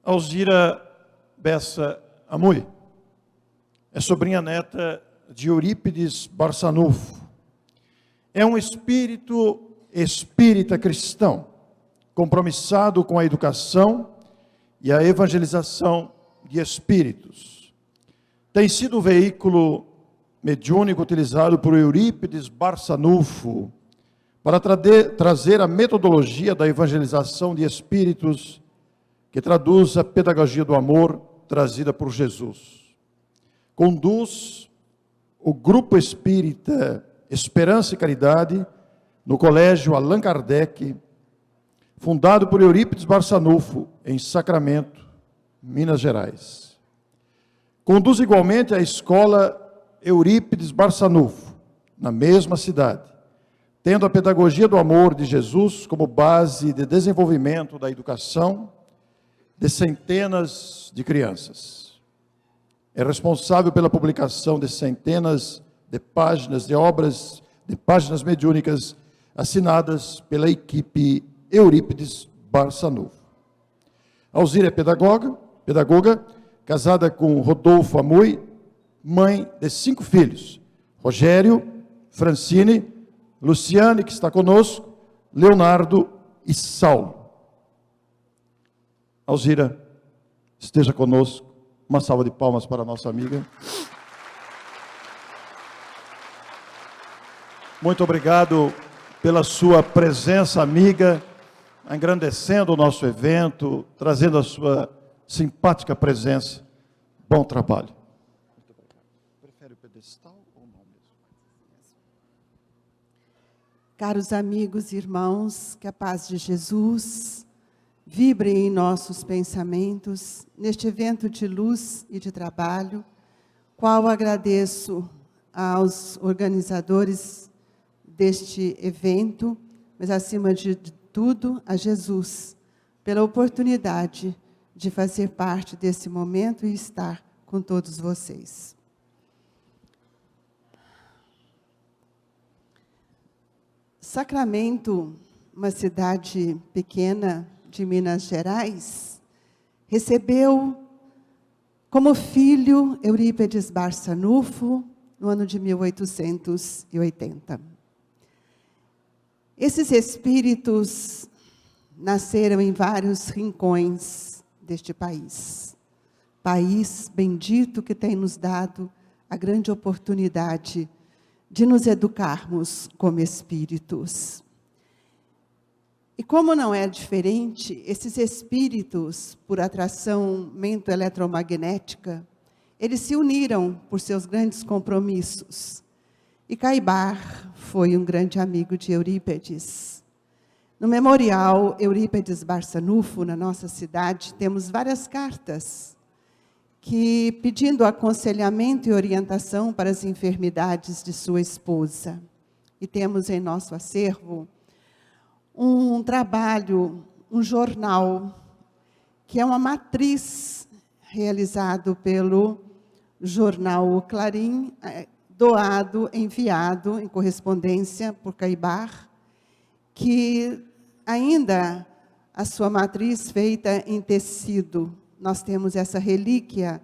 Alzira Bessa Amui é sobrinha neta de Eurípides Barçanufo. É um espírita cristão, compromissado com a educação e a evangelização de espíritos. Tem sido o veículo mediúnico utilizado por Eurípides Barçanufo para trazer a metodologia da evangelização de espíritos que traduz a pedagogia do amor trazida por Jesus. Conduz o grupo espírita Esperança e Caridade no Colégio Allan Kardec, fundado por Eurípides Barçanufo, em Sacramento, Minas Gerais. Conduz igualmente a escola Eurípides Barçanufo, na mesma cidade, tendo a pedagogia do amor de Jesus como base de desenvolvimento da educação de centenas de crianças. É responsável pela publicação de centenas de páginas de obras, de páginas mediúnicas assinadas pela equipe Eurípides Barçanufo. Alzira é pedagoga, casada com Rodolfo Amui, mãe de 5 filhos: Rogério, Francine, Luciane, que está conosco, Leonardo e Saulo. Alzira, esteja conosco. Uma salva de palmas para a nossa amiga. Muito obrigado pela sua presença, amiga, engrandecendo o nosso evento, trazendo a sua simpática presença. Bom trabalho. Prefere o pedestal ou não mesmo? Caros amigos e irmãos, que a paz de Jesus vibre em nossos pensamentos, neste evento de luz e de trabalho, qual agradeço aos organizadores deste evento, mas acima de tudo a Jesus, pela oportunidade de fazer parte desse momento e estar com todos vocês. Sacramento, uma cidade pequena de Minas Gerais, recebeu como filho Eurípides Barçanufo no ano de 1880. Esses espíritos nasceram em vários rincões deste país. País bendito que tem nos dado a grande oportunidade de nos educarmos como espíritos. E como não é diferente, esses espíritos, por atração mento-eletromagnética, eles se uniram por seus grandes compromissos. E Caibar foi um grande amigo de Eurípides. No memorial Eurípides Barçanufo, na nossa cidade, temos várias cartas que pedindo aconselhamento e orientação para as enfermidades de sua esposa. E temos em nosso acervo um trabalho, um jornal, que é uma matriz realizado pelo jornal O Clarim, doado, enviado em correspondência por Caibar, que ainda a sua matriz feita em tecido. Nós temos essa relíquia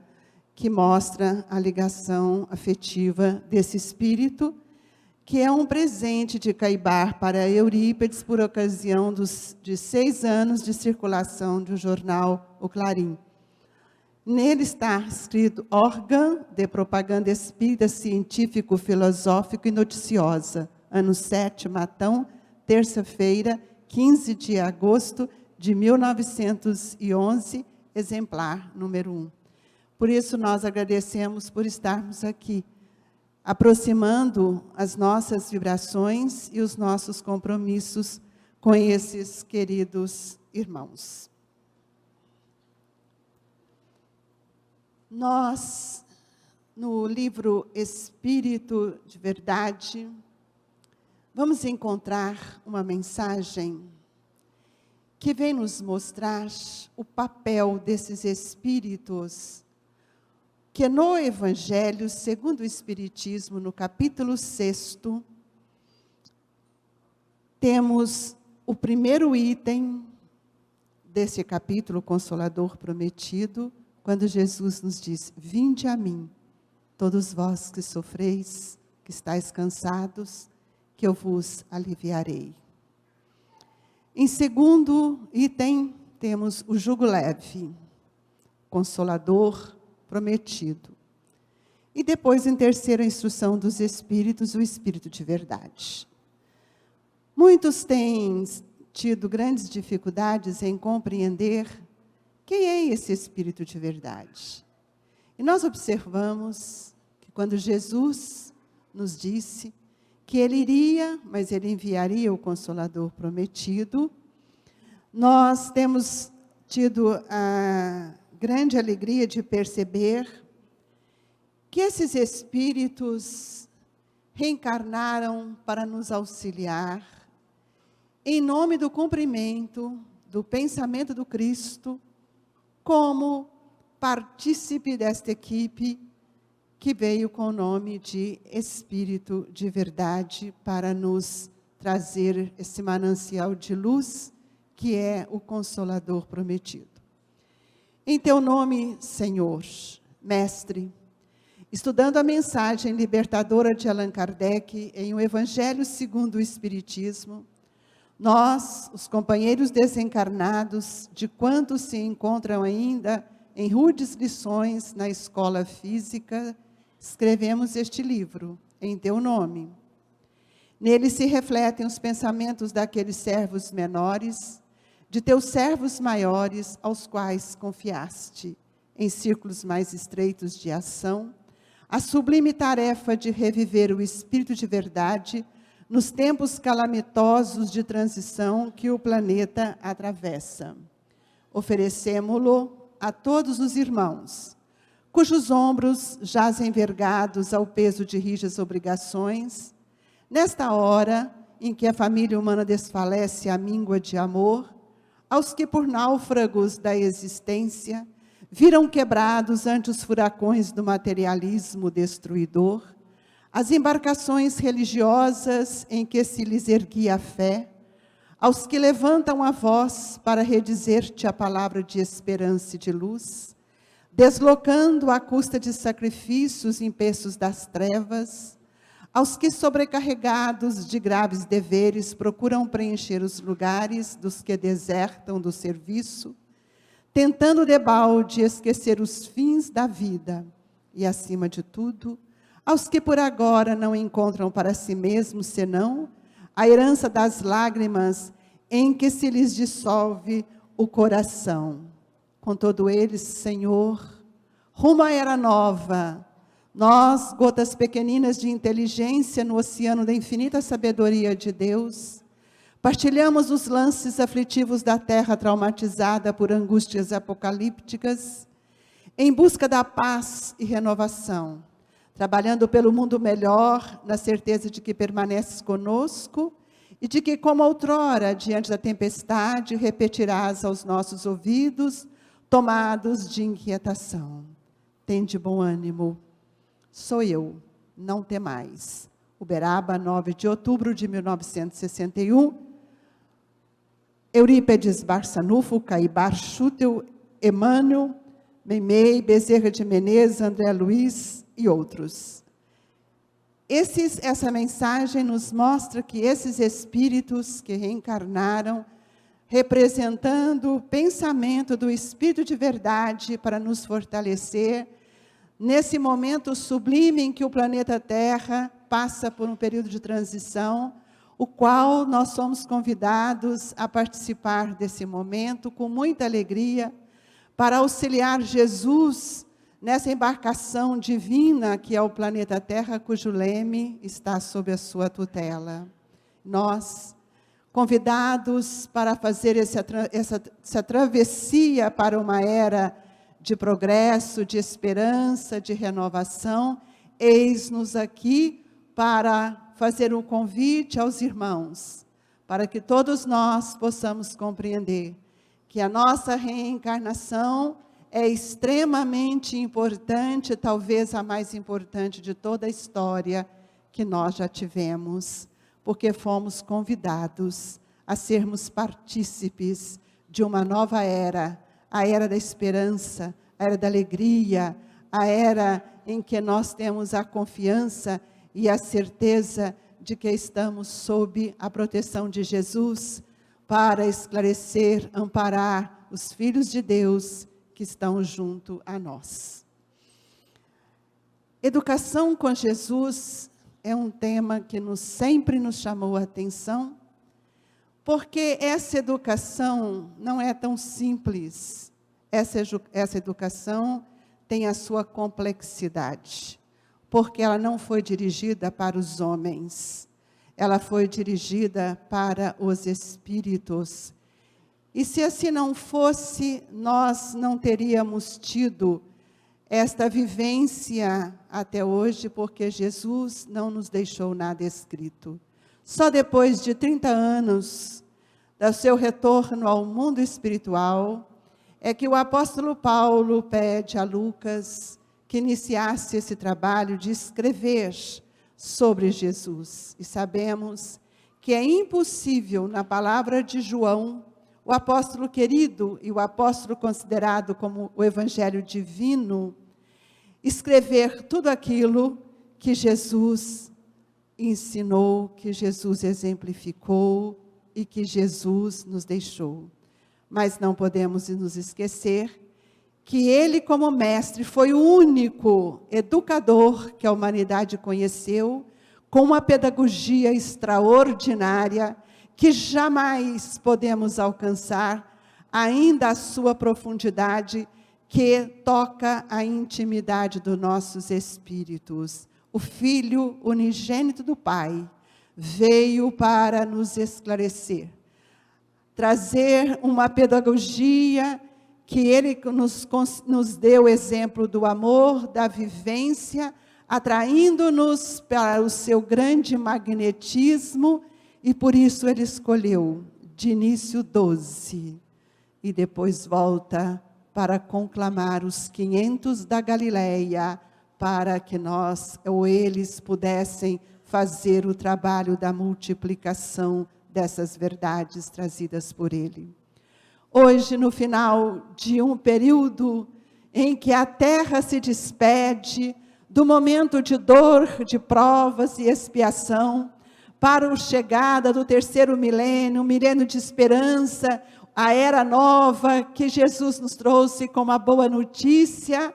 que mostra a ligação afetiva desse espírito, que é um presente de Caibar para Eurípides por ocasião de 6 anos de circulação do jornal O Clarim. Nele está escrito órgão de propaganda espírita, científico, filosófico e noticiosa, ano 7, Matão, terça-feira, 15 de agosto de 1911, exemplar número 1. Por isso nós agradecemos por estarmos aqui, aproximando as nossas vibrações e os nossos compromissos com esses queridos irmãos. Nós, no livro Espírito de Verdade, vamos encontrar uma mensagem que vem nos mostrar o papel desses espíritos que no Evangelho, segundo o Espiritismo, no capítulo 6, temos o primeiro item desse capítulo Consolador Prometido, quando Jesus nos diz: vinde a mim, todos vós que sofreis, que estáis cansados, que eu vos aliviarei. Em segundo item, temos o jugo leve, Consolador Prometido. E depois, em terceira, a instrução dos Espíritos, o Espírito de verdade. Muitos têm tido grandes dificuldades em compreender quem é esse Espírito de verdade. E nós observamos que quando Jesus nos disse que Ele iria, mas Ele enviaria o Consolador Prometido, nós temos tido a grande alegria de perceber que esses Espíritos reencarnaram para nos auxiliar em nome do cumprimento do pensamento do Cristo, como partícipe desta equipe que veio com o nome de Espírito de Verdade para nos trazer esse manancial de luz que é o Consolador Prometido. Em teu nome, Senhor, Mestre, estudando a mensagem libertadora de Allan Kardec em O Evangelho segundo o Espiritismo, nós, os companheiros desencarnados, de quantos se encontram ainda em rudes lições na escola física, escrevemos este livro, em teu nome. Nele se refletem os pensamentos daqueles servos menores, de teus servos maiores, aos quais confiaste, em círculos mais estreitos de ação, a sublime tarefa de reviver o Espírito de Verdade nos tempos calamitosos de transição que o planeta atravessa. Oferecemo-lo a todos os irmãos, cujos ombros jazem vergados ao peso de rijas obrigações, nesta hora em que a família humana desfalece à míngua de amor, aos que por náufragos da existência viram quebrados ante os furacões do materialismo destruidor, as embarcações religiosas em que se lhes erguia a fé, aos que levantam a voz para redizer-te a palavra de esperança e de luz, deslocando à custa de sacrifícios em peços das trevas, aos que sobrecarregados de graves deveres procuram preencher os lugares dos que desertam do serviço, tentando debalde esquecer os fins da vida e, acima de tudo, aos que por agora não encontram para si mesmos senão a herança das lágrimas em que se lhes dissolve o coração. Com todo eles, Senhor, rumo à era nova, nós, gotas pequeninas de inteligência no oceano da infinita sabedoria de Deus, partilhamos os lances aflitivos da terra traumatizada por angústias apocalípticas, em busca da paz e renovação, trabalhando pelo mundo melhor, na certeza de que permaneces conosco e de que, como outrora, diante da tempestade, repetirás aos nossos ouvidos, tomados de inquietação. Tende bom ânimo, sou eu, não temais. Uberaba, 9 de outubro de 1961, Eurípedes Barçanufo, Caibar Schutel, Emmanuel, Meimei, Bezerra de Menezes, André Luiz e outros. Essa mensagem nos mostra que esses espíritos que reencarnaram, representando o pensamento do Espírito de Verdade para nos fortalecer, nesse momento sublime em que o planeta Terra passa por um período de transição, o qual nós somos convidados a participar desse momento com muita alegria, para auxiliar Jesus nessa embarcação divina que é o planeta Terra, cujo leme está sob a sua tutela. Nós, convidados para fazer essa travessia para uma era de progresso, de esperança, de renovação, eis-nos aqui para fazer um convite aos irmãos, para que todos nós possamos compreender que a nossa reencarnação é extremamente importante, talvez a mais importante de toda a história que nós já tivemos, porque fomos convidados a sermos partícipes de uma nova era, a era da esperança, a era da alegria, a era em que nós temos a confiança e a certeza de que estamos sob a proteção de Jesus para esclarecer, amparar os filhos de Deus que estão junto a nós. Educação com Jesus é um tema que sempre nos chamou a atenção, porque essa educação não é tão simples. Essa educação tem a sua complexidade, porque ela não foi dirigida para os homens, ela foi dirigida para os espíritos. E se assim não fosse, nós não teríamos tido esta vivência até hoje, porque Jesus não nos deixou nada escrito. Só depois de 30 anos do seu retorno ao mundo espiritual, é que o apóstolo Paulo pede a Lucas que iniciasse esse trabalho de escrever sobre Jesus. E sabemos que é impossível, na palavra de João, o apóstolo querido e o apóstolo considerado como o evangelho divino, escrever tudo aquilo que Jesus ensinou, que Jesus exemplificou e que Jesus nos deixou. Mas não podemos nos esquecer que ele, como mestre, foi o único educador que a humanidade conheceu, com uma pedagogia extraordinária, que jamais podemos alcançar ainda a sua profundidade, que toca a intimidade dos nossos espíritos. O Filho unigênito do Pai veio para nos esclarecer, trazer uma pedagogia que ele nos deu exemplo do amor, da vivência, atraindo-nos para o seu grande magnetismo, e por isso ele escolheu de início 12, e depois volta para conclamar os 500 da Galileia, para que nós ou eles pudessem fazer o trabalho da multiplicação dessas verdades trazidas por ele. Hoje, no final de um período em que a terra se despede do momento de dor, de provas e expiação, para a chegada do terceiro milênio, um milênio de esperança, a era nova que Jesus nos trouxe como a boa notícia,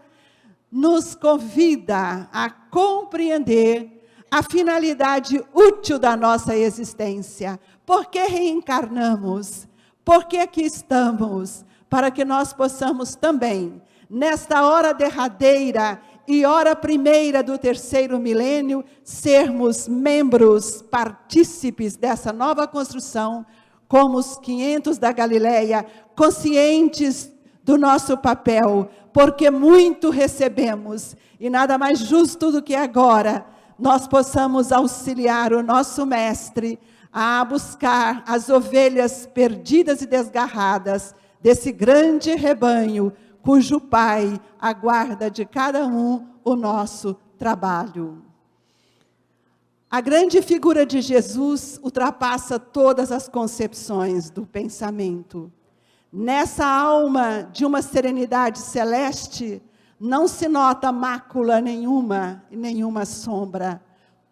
nos convida a compreender a finalidade útil da nossa existência. Por que reencarnamos? Por que aqui estamos? Para que nós possamos também, nesta hora derradeira e hora primeira do terceiro milênio, sermos membros, partícipes dessa nova construção, como os 500 da Galileia, conscientes do nosso papel, porque muito recebemos, e nada mais justo do que agora nós possamos auxiliar o nosso mestre a buscar as ovelhas perdidas e desgarradas desse grande rebanho, cujo Pai aguarda de cada um o nosso trabalho. A grande figura de Jesus ultrapassa todas as concepções do pensamento. Nessa alma de uma serenidade celeste, não se nota mácula nenhuma e nenhuma sombra.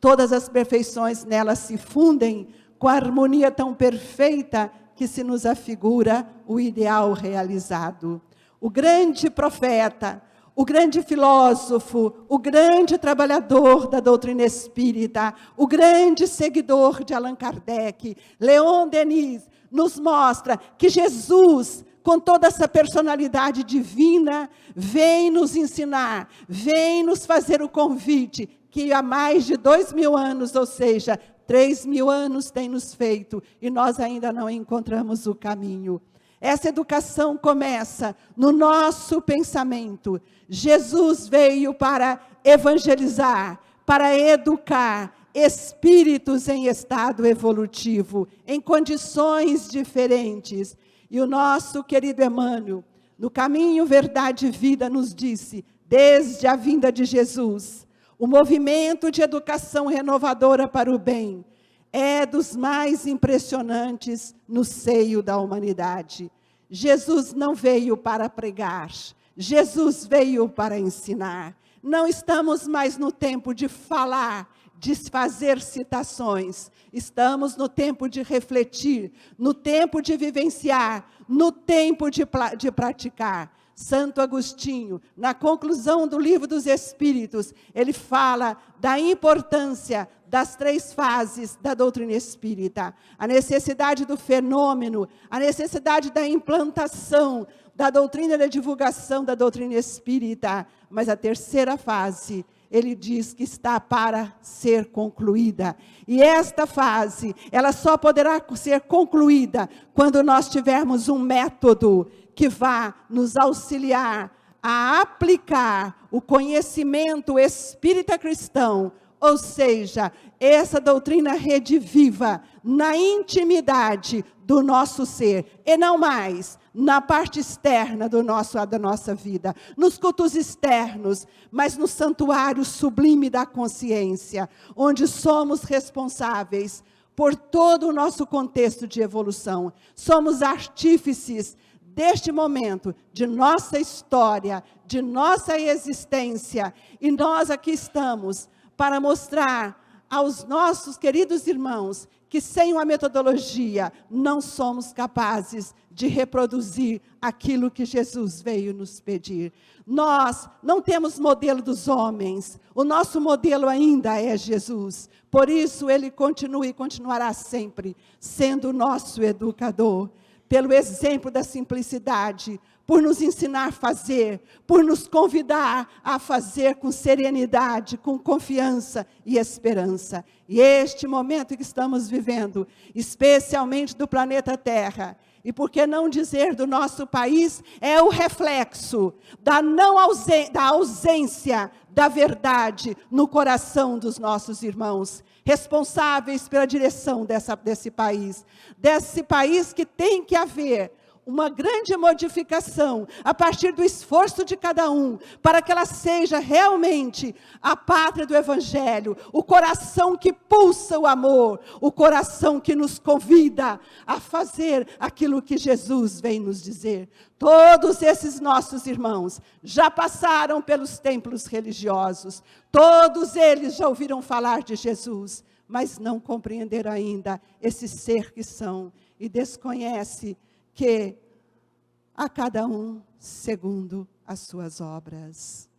Todas as perfeições nela se fundem com a harmonia tão perfeita que se nos afigura o ideal realizado. O grande profeta, o grande filósofo, o grande trabalhador da doutrina espírita, o grande seguidor de Allan Kardec, Leon Denis, nos mostra que Jesus, com toda essa personalidade divina, vem nos ensinar, vem nos fazer o convite, que há mais de 2000 anos, ou seja, 3000 anos tem nos feito, e nós ainda não encontramos o caminho. Essa educação começa no nosso pensamento. Jesus veio para evangelizar, para educar espíritos em estado evolutivo, em condições diferentes. E o nosso querido Emmanuel, no Caminho, Verdade e Vida, nos disse, desde a vinda de Jesus, o movimento de educação renovadora para o bem é dos mais impressionantes no seio da humanidade. Jesus não veio para pregar, Jesus veio para ensinar. Não estamos mais no tempo de falar, de fazer citações. Estamos no tempo de refletir, no tempo de vivenciar, no tempo de praticar. Santo Agostinho, na conclusão do Livro dos Espíritos, ele fala da importância das 3 fases da doutrina espírita. A necessidade do fenômeno, a necessidade da implantação da doutrina e da divulgação da doutrina espírita. Mas a 3ª fase, ele diz que está para ser concluída. E esta fase, ela só poderá ser concluída quando nós tivermos um método que vá nos auxiliar a aplicar o conhecimento espírita cristão, ou seja, essa doutrina rediviva na intimidade do nosso ser, e não mais na parte externa da nossa vida, nos cultos externos, mas no santuário sublime da consciência, onde somos responsáveis por todo o nosso contexto de evolução. Somos artífices deste momento, de nossa história, de nossa existência, e nós aqui estamos para mostrar aos nossos queridos irmãos que sem uma metodologia não somos capazes de reproduzir aquilo que Jesus veio nos pedir. Nós não temos modelo dos homens, o nosso modelo ainda é Jesus. Por isso ele continua e continuará sempre sendo o nosso educador. Pelo exemplo da simplicidade, por nos ensinar a fazer, por nos convidar a fazer com serenidade, com confiança e esperança. E este momento que estamos vivendo, especialmente do planeta Terra, e por que não dizer do nosso país, é o reflexo da ausência da verdade no coração dos nossos irmãos, responsáveis pela direção desse país que tem que haver uma grande modificação a partir do esforço de cada um, para que ela seja realmente a pátria do Evangelho, o coração que pulsa o amor, o coração que nos convida a fazer aquilo que Jesus vem nos dizer. Todos esses nossos irmãos já passaram pelos templos religiosos, todos eles já ouviram falar de Jesus, mas não compreenderam ainda esse ser que são, e desconhece que a cada um segundo as suas obras.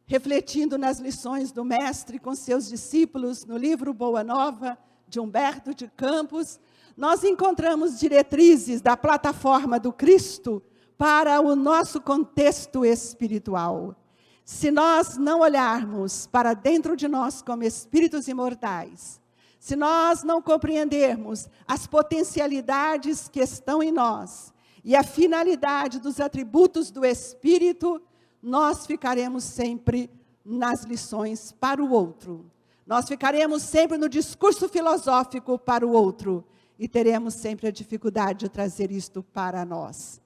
Refletindo nas lições do Mestre com seus discípulos, no livro Boa Nova, de Humberto de Campos, nós encontramos diretrizes da plataforma do Cristo para o nosso contexto espiritual. Se nós não olharmos para dentro de nós como espíritos imortais, se nós não compreendermos as potencialidades que estão em nós e a finalidade dos atributos do Espírito, nós ficaremos sempre nas lições para o outro. Nós ficaremos sempre no discurso filosófico para o outro e teremos sempre a dificuldade de trazer isto para nós.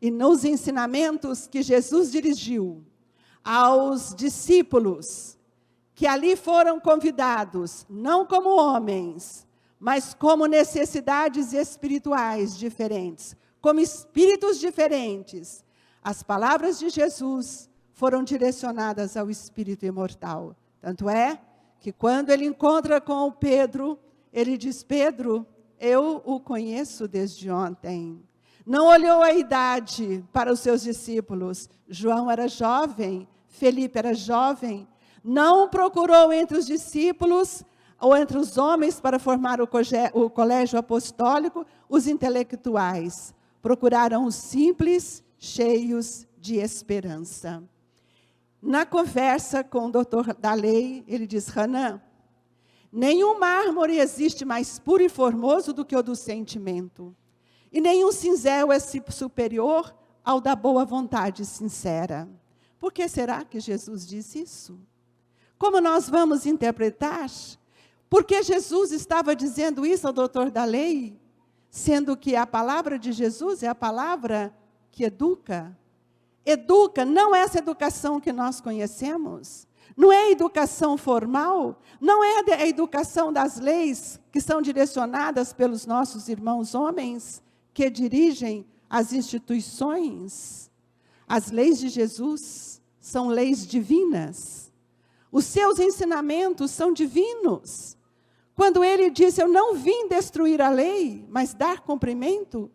E nos ensinamentos que Jesus dirigiu aos discípulos, que ali foram convidados, não como homens, mas como necessidades espirituais diferentes, como espíritos diferentes. As palavras de Jesus foram direcionadas ao espírito imortal. Tanto é que quando ele encontra com o Pedro, ele diz: Pedro, eu o conheço desde ontem. Não olhou a idade para os seus discípulos. João era jovem, Felipe era jovem. Não procurou entre os discípulos ou entre os homens para formar o colégio apostólico os intelectuais. Procuraram os simples, cheios de esperança. Na conversa com o doutor da lei, ele diz: Renan, nenhum mármore existe mais puro e formoso do que o do sentimento. E nenhum cinzel é superior ao da boa vontade sincera. Por que será que Jesus diz isso? Como nós vamos interpretar? Por que Jesus estava dizendo isso ao doutor da lei? Sendo que a palavra de Jesus é a palavra que educa. Educa, não essa educação que nós conhecemos. Não é a educação formal. Não é a educação das leis que são direcionadas pelos nossos irmãos homens, que dirigem as instituições. As leis de Jesus são leis divinas. Os seus ensinamentos são divinos. Quando ele disse, eu não vim destruir a lei, mas dar cumprimento,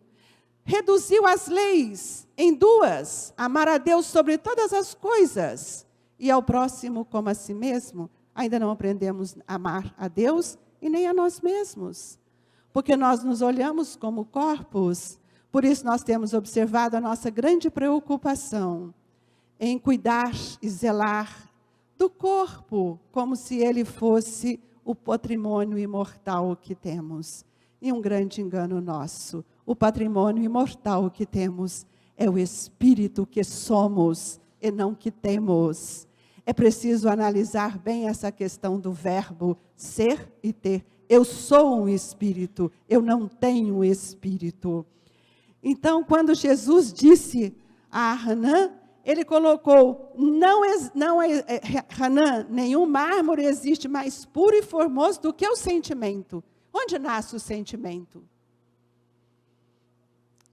reduziu as leis em duas: amar a Deus sobre todas as coisas e ao próximo como a si mesmo. Ainda não aprendemos a amar a Deus e nem a nós mesmos, porque nós nos olhamos como corpos. Por isso nós temos observado a nossa grande preocupação em cuidar e zelar do corpo, como se ele fosse o patrimônio imortal que temos. E um grande engano nosso: o patrimônio imortal que temos é o espírito que somos e não que temos. É preciso analisar bem essa questão do verbo ser e ter. Eu sou um espírito, eu não tenho um espírito. Então, quando Jesus disse a Hanã, ele colocou, Hanã, nenhum mármore existe mais puro e formoso do que o sentimento. Onde nasce o sentimento?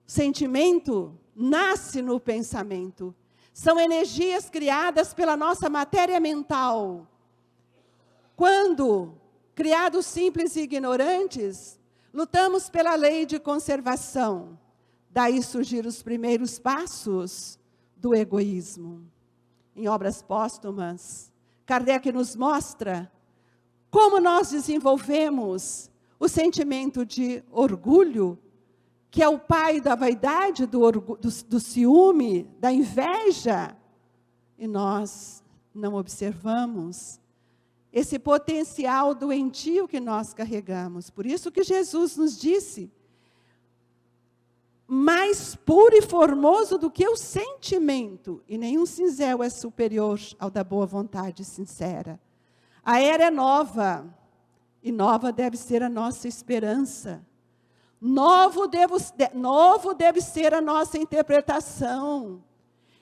O sentimento nasce no pensamento. São energias criadas pela nossa matéria mental. Quando, criados simples e ignorantes, lutamos pela lei de conservação. Daí surgiram os primeiros passos do egoísmo. Em obras póstumas, Kardec nos mostra como nós desenvolvemos o sentimento de orgulho, que é o pai da vaidade, do ciúme, da inveja. E nós não observamos esse potencial doentio que nós carregamos. Por isso que Jesus nos disse, mais puro e formoso do que o sentimento, e nenhum cinzel é superior ao da boa vontade sincera. A era é nova, e nova deve ser a nossa esperança. Novo deve ser a nossa interpretação.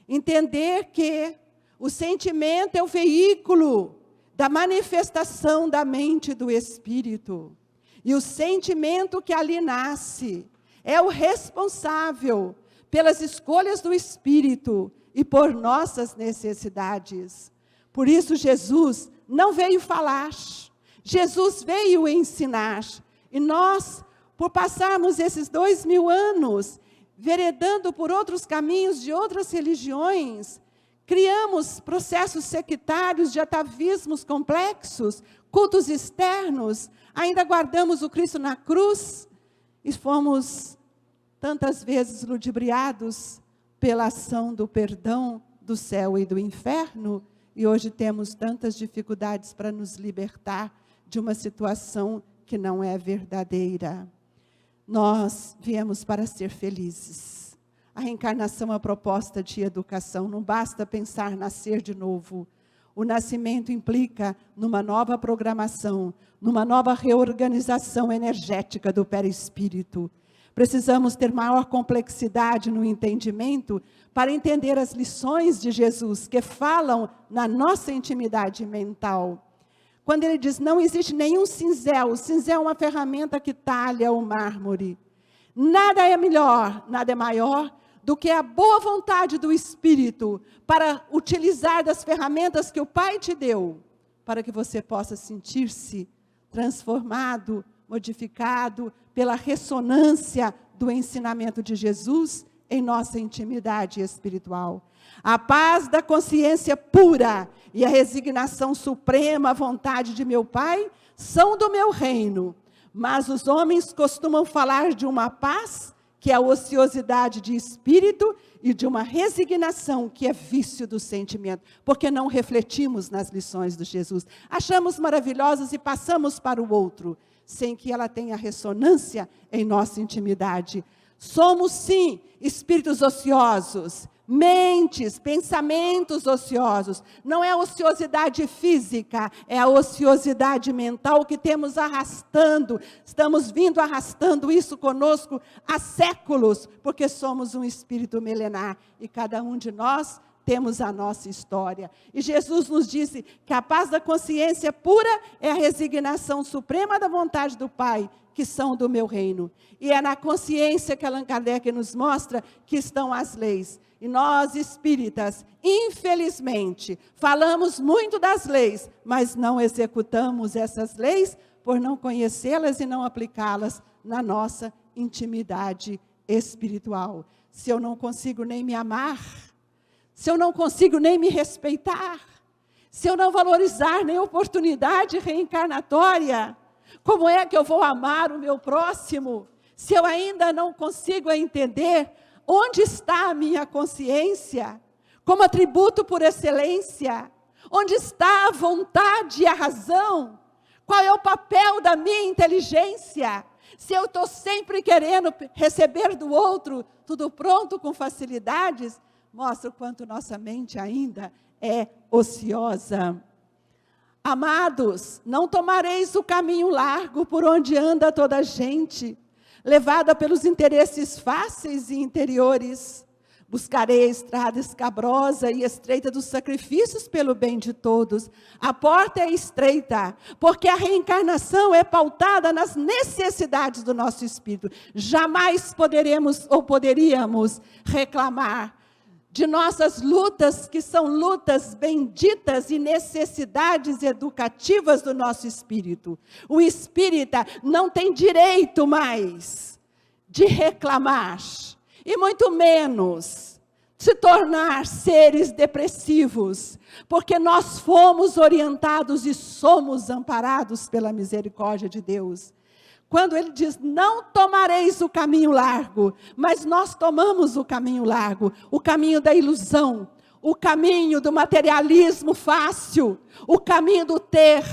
Entender que o sentimento é o veículo da manifestação da mente e do espírito. E o sentimento que ali nasce é o responsável pelas escolhas do espírito e por nossas necessidades. Por isso Jesus não veio falar, Jesus veio ensinar. E nós, por passarmos esses 2000 anos veredando por outros caminhos de outras religiões, criamos processos sectários de atavismos complexos, cultos externos, ainda guardamos o Cristo na cruz e fomos tantas vezes ludibriados pela ação do perdão do céu e do inferno, e hoje temos tantas dificuldades para nos libertar de uma situação que não é verdadeira. Nós viemos para ser felizes. A reencarnação é uma proposta de educação, não basta pensar nascer de novo. O nascimento implica numa nova programação, numa nova reorganização energética do perispírito. Precisamos ter maior complexidade no entendimento para entender as lições de Jesus que falam na nossa intimidade mental. Quando ele diz, não existe nenhum cinzel, o cinzel é uma ferramenta que talha o mármore. Nada é melhor, nada é maior do que a boa vontade do Espírito para utilizar das ferramentas que o Pai te deu, para que você possa sentir-se transformado, modificado pela ressonância do ensinamento de Jesus em nossa intimidade espiritual. A paz da consciência pura e a resignação suprema à vontade de meu Pai são do meu reino. Mas os homens costumam falar de uma paz que é a ociosidade de espírito e de uma resignação que é vício do sentimento, porque não refletimos nas lições de Jesus. Achamos maravilhosas e passamos para o outro, sem que ela tenha ressonância em nossa intimidade. Somos, sim, espíritos ociosos, mentes, pensamentos ociosos. Não é a ociosidade física, é a ociosidade mental que temos arrastando. Estamos vindo arrastando isso conosco há séculos, porque somos um espírito milenar. E cada um de nós temos a nossa história. E Jesus nos disse que a paz da consciência pura é a resignação suprema da vontade do Pai, que são do meu reino. E é na consciência que Allan Kardec nos mostra que estão as leis. E nós, espíritas, infelizmente, falamos muito das leis, mas não executamos essas leis por não conhecê-las e não aplicá-las na nossa intimidade espiritual. Se eu não consigo nem me amar, se eu não consigo nem me respeitar, se eu não valorizar nem a oportunidade reencarnatória, como é que eu vou amar o meu próximo? Se eu ainda não consigo entender onde está a minha consciência, como atributo por excelência, onde está a vontade e a razão, qual é o papel da minha inteligência? Se eu estou sempre querendo receber do outro, tudo pronto com facilidades, mostra o quanto nossa mente ainda é ociosa. Amados, não tomareis o caminho largo por onde anda toda a gente, levada pelos interesses fáceis e interiores. Buscarei a estrada escabrosa e estreita dos sacrifícios pelo bem de todos. A porta é estreita, porque a reencarnação é pautada nas necessidades do nosso espírito. Jamais poderemos ou poderíamos reclamar de nossas lutas, que são lutas benditas e necessidades educativas do nosso espírito. O espírita não tem direito mais de reclamar, e muito menos se tornar seres depressivos, porque nós fomos orientados e somos amparados pela misericórdia de Deus. Quando ele diz, não tomareis o caminho largo, mas nós tomamos o caminho largo, o caminho da ilusão, o caminho do materialismo fácil, o caminho do ter,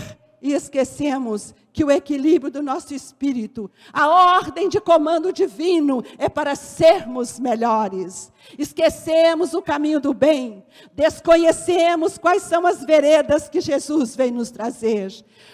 e esquecemos que o equilíbrio do nosso espírito, a ordem de comando divino é para sermos melhores. Esquecemos o caminho do bem, desconhecemos quais são as veredas que Jesus vem nos trazer.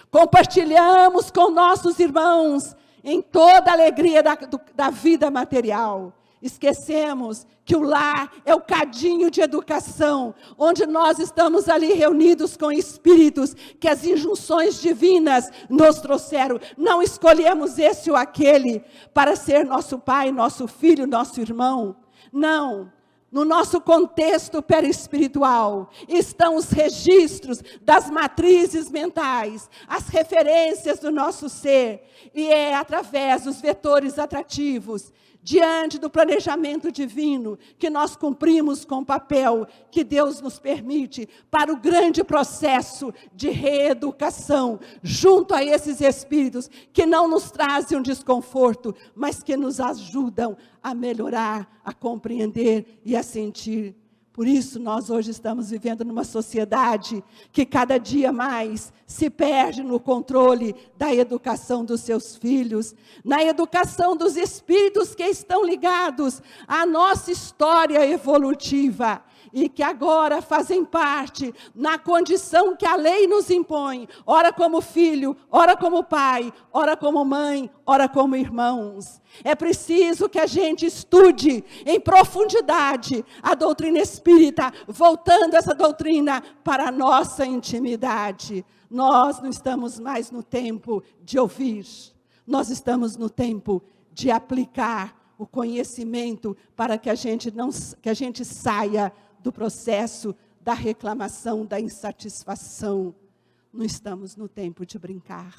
Compartilhamos com nossos irmãos em toda a alegria da vida material. Esquecemos que o lar é o cadinho de educação, onde nós estamos ali reunidos com espíritos que as injunções divinas nos trouxeram. Não escolhemos esse ou aquele para ser nosso pai, nosso filho, nosso irmão. Não. No nosso contexto perispiritual estão os registros das matrizes mentais, as referências do nosso ser, e é através dos vetores atrativos, diante do planejamento divino, que nós cumprimos com o papel que Deus nos permite para o grande processo de reeducação, junto a esses espíritos que não nos trazem um desconforto, mas que nos ajudam a melhorar, a compreender e a sentir. Por isso, nós hoje estamos vivendo numa sociedade que cada dia mais se perde no controle da educação dos seus filhos, na educação dos espíritos que estão ligados à nossa história evolutiva e que agora fazem parte na condição que a lei nos impõe, ora como filho, ora como pai, ora como mãe, ora como irmãos. É preciso que a gente estude em profundidade a doutrina espírita, voltando essa doutrina para a nossa intimidade. Nós não estamos mais no tempo de ouvir, nós estamos no tempo de aplicar o conhecimento para que a gente saia do processo da reclamação, da insatisfação. Não estamos no tempo de brincar.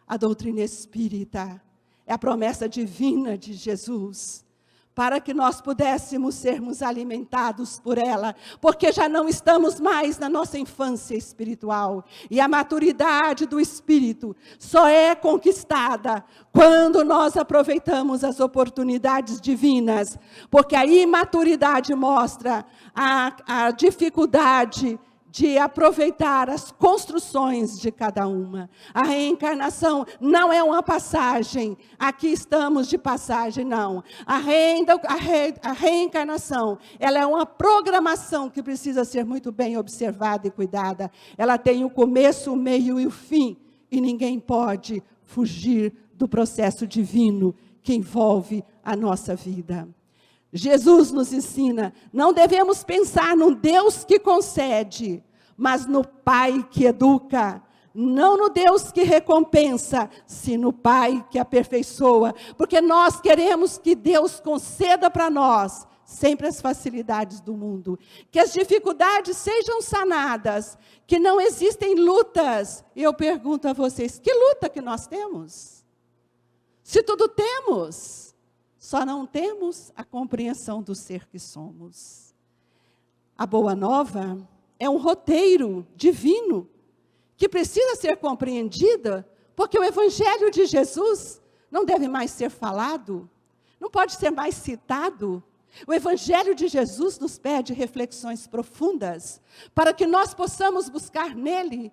A doutrina espírita é a promessa divina de Jesus, para que nós pudéssemos sermos alimentados por ela, porque já não estamos mais na nossa infância espiritual, e a maturidade do espírito só é conquistada quando nós aproveitamos as oportunidades divinas, porque a imaturidade mostra a dificuldade de aproveitar as construções de cada uma. A reencarnação não é uma passagem, aqui estamos de passagem, não. A reencarnação, ela é uma programação que precisa ser muito bem observada e cuidada. Ela tem o começo, o meio e o fim, e ninguém pode fugir do processo divino que envolve a nossa vida. Jesus nos ensina, não devemos pensar num Deus que concede, mas no Pai que educa. Não no Deus que recompensa, sino no Pai que aperfeiçoa. Porque nós queremos que Deus conceda para nós sempre as facilidades do mundo. Que as dificuldades sejam sanadas, que não existem lutas. E eu pergunto a vocês, que luta que nós temos? Se tudo temos, só não temos a compreensão do ser que somos. A boa nova é um roteiro divino, que precisa ser compreendida, porque o Evangelho de Jesus não deve mais ser falado, não pode ser mais citado. O Evangelho de Jesus nos pede reflexões profundas, para que nós possamos buscar nele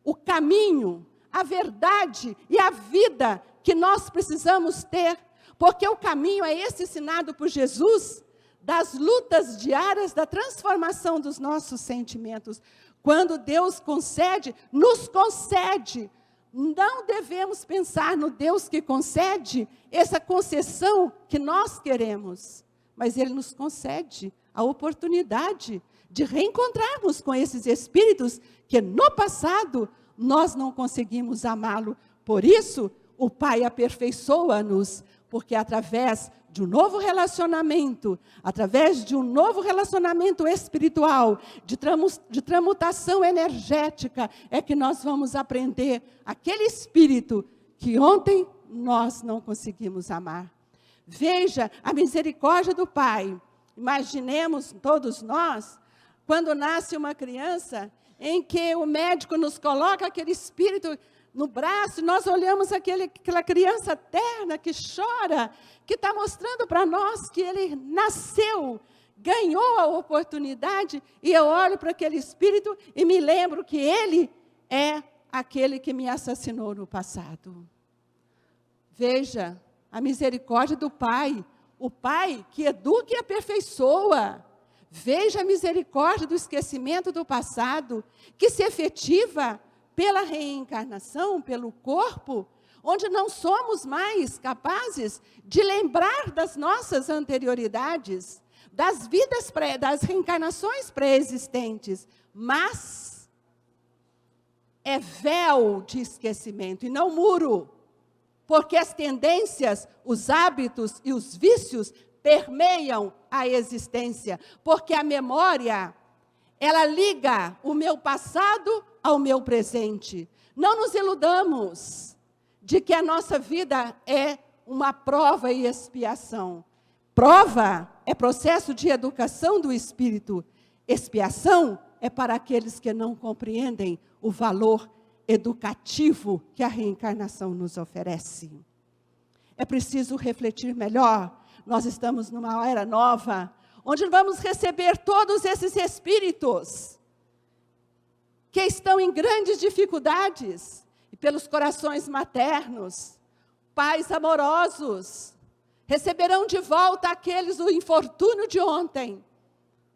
o caminho, a verdade e a vida que nós precisamos ter, porque o caminho é esse ensinado por Jesus, das lutas diárias, da transformação dos nossos sentimentos. Quando Deus concede, nos concede. Não devemos pensar no Deus que concede essa concessão que nós queremos. Mas Ele nos concede a oportunidade de reencontrarmos com esses espíritos que no passado nós não conseguimos amá-lo. Por isso, o Pai aperfeiçoa-nos, porque através de um novo relacionamento, através de um novo relacionamento espiritual, de tramutação energética, é que nós vamos aprender aquele espírito que ontem nós não conseguimos amar. Veja a misericórdia do Pai. Imaginemos todos nós, quando nasce uma criança, em que o médico nos coloca aquele espírito no braço, nós olhamos aquela criança terna que chora, que está mostrando para nós que ele nasceu, ganhou a oportunidade, e eu olho para aquele espírito e me lembro que ele é aquele que me assassinou no passado. Veja a misericórdia do Pai, o Pai que educa e aperfeiçoa. Veja a misericórdia do esquecimento do passado, que se efetiva pela reencarnação, pelo corpo, onde não somos mais capazes de lembrar das nossas anterioridades, das das reencarnações pré-existentes, mas é véu de esquecimento e não muro, porque as tendências, os hábitos e os vícios permeiam a existência, porque a memória, ela liga o meu passado ao meu presente. Não nos iludamos de que a nossa vida é uma prova e expiação. Prova é processo de educação do espírito. Expiação é para aqueles que não compreendem o valor educativo que a reencarnação nos oferece. É preciso refletir melhor. Nós estamos numa era nova, onde vamos receber todos esses espíritos que estão em grandes dificuldades, e pelos corações maternos, pais amorosos, receberão de volta aqueles do infortúnio de ontem,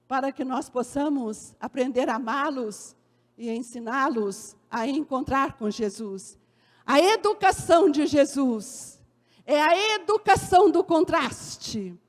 para que nós possamos aprender a amá-los e ensiná-los a encontrar com Jesus. A educação de Jesus é a educação do contraste.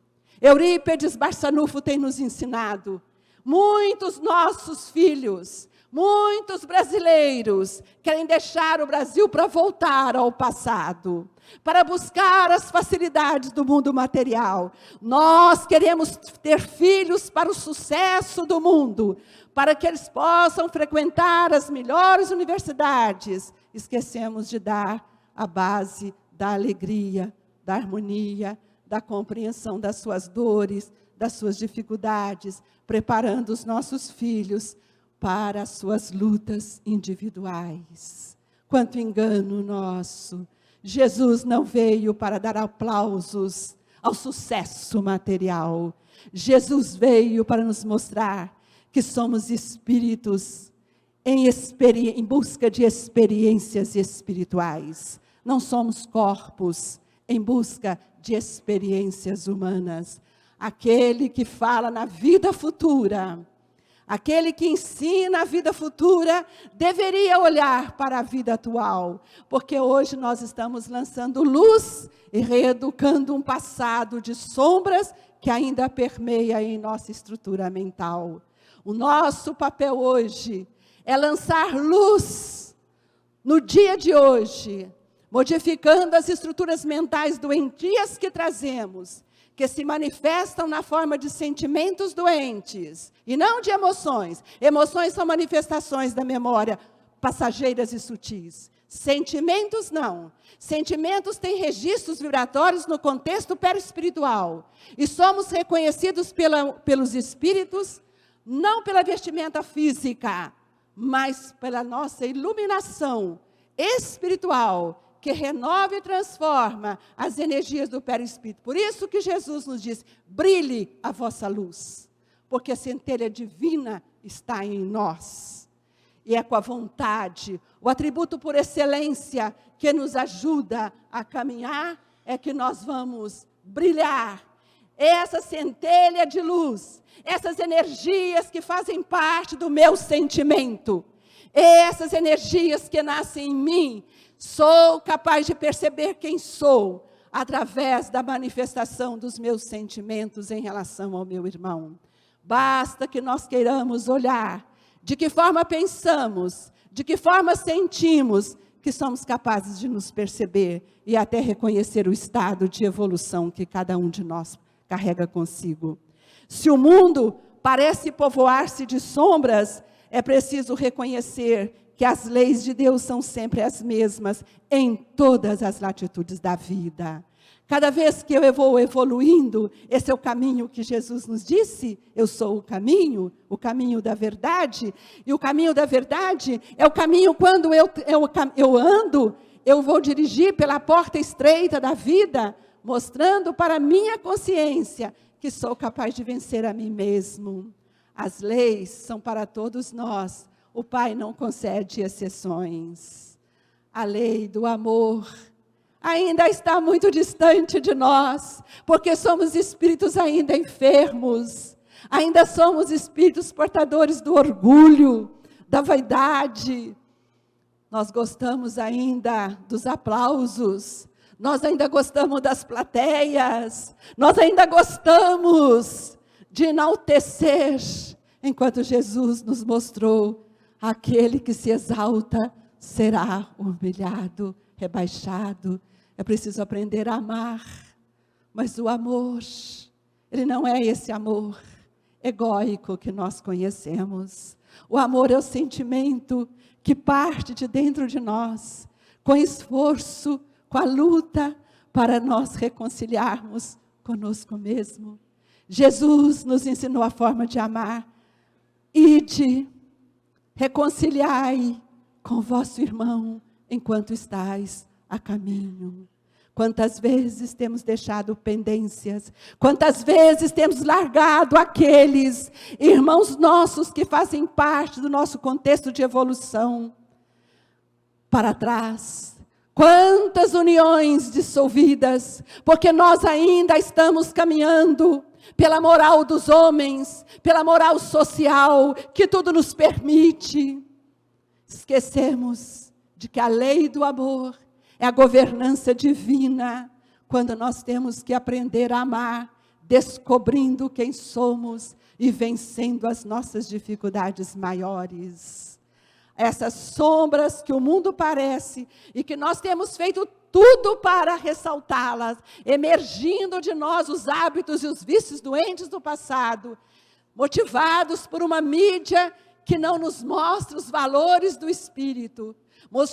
Eurípides Barçanufo tem nos ensinado. Muitos nossos filhos, muitos brasileiros querem deixar o Brasil para voltar ao passado, para buscar as facilidades do mundo material. Nós queremos ter filhos para o sucesso do mundo, para que eles possam frequentar as melhores universidades. Esquecemos de dar a base da alegria, da harmonia, da compreensão das suas dores, das suas dificuldades, preparando os nossos filhos para as suas lutas individuais. Quanto engano nosso! Jesus não veio para dar aplausos ao sucesso material. Jesus veio para nos mostrar que somos espíritos em busca de experiências espirituais. Não somos corpos em busca de experiências humanas. Aquele que fala na vida futura, aquele que ensina a vida futura, deveria olhar para a vida atual, porque hoje nós estamos lançando luz e reeducando um passado de sombras que ainda permeia em nossa estrutura mental. O nosso papel hoje é lançar luz no dia de hoje, modificando as estruturas mentais doentias que trazemos, que se manifestam na forma de sentimentos doentes, e não de emoções. Emoções são manifestações da memória, passageiras e sutis. Sentimentos não. Sentimentos têm registros vibratórios no contexto perispiritual. E somos reconhecidos pelos espíritos, não pela vestimenta física, mas pela nossa iluminação espiritual, que renova e transforma as energias do perispírito. Por isso que Jesus nos diz, brilhe a vossa luz, porque a centelha divina está em nós. E é com a vontade, o atributo por excelência que nos ajuda a caminhar, é que nós vamos brilhar. Essa centelha de luz, essas energias que fazem parte do meu sentimento, essas energias que nascem em mim, sou capaz de perceber quem sou, através da manifestação dos meus sentimentos em relação ao meu irmão. Basta que nós queiramos olhar de que forma pensamos, de que forma sentimos, que somos capazes de nos perceber e até reconhecer o estado de evolução que cada um de nós carrega consigo. Se o mundo parece povoar-se de sombras, é preciso reconhecer que as leis de Deus são sempre as mesmas em todas as latitudes da vida. Cada vez que eu vou evoluindo, esse é o caminho que Jesus nos disse, eu sou o caminho da verdade, e o caminho da verdade é o caminho quando eu ando, eu vou dirigir pela porta estreita da vida, mostrando para a minha consciência que sou capaz de vencer a mim mesmo. As leis são para todos nós, o Pai não concede exceções. A lei do amor ainda está muito distante de nós, porque somos espíritos ainda enfermos, ainda somos espíritos portadores do orgulho, da vaidade. Nós gostamos ainda dos aplausos, nós ainda gostamos das plateias, nós ainda gostamos de enaltecer, enquanto Jesus nos mostrou, aquele que se exalta será humilhado, rebaixado. É preciso aprender a amar, mas o amor, ele não é esse amor egóico que nós conhecemos. O amor é o sentimento que parte de dentro de nós, com esforço, com a luta, para nós reconciliarmos conosco mesmo. Jesus nos ensinou a forma de amar. Ide, reconciliai com vosso irmão, enquanto estais a caminho. Quantas vezes temos deixado pendências, quantas vezes temos largado aqueles irmãos nossos que fazem parte do nosso contexto de evolução para trás. Quantas uniões dissolvidas, porque nós ainda estamos caminhando pela moral dos homens, pela moral social, que tudo nos permite. Esquecemos de que a lei do amor é a governança divina, quando nós temos que aprender a amar, descobrindo quem somos e vencendo as nossas dificuldades maiores. Essas sombras que o mundo parece e que nós temos feito tudo para ressaltá-las, emergindo de nós os hábitos e os vícios doentes do passado, motivados por uma mídia que não nos mostra os valores do espírito,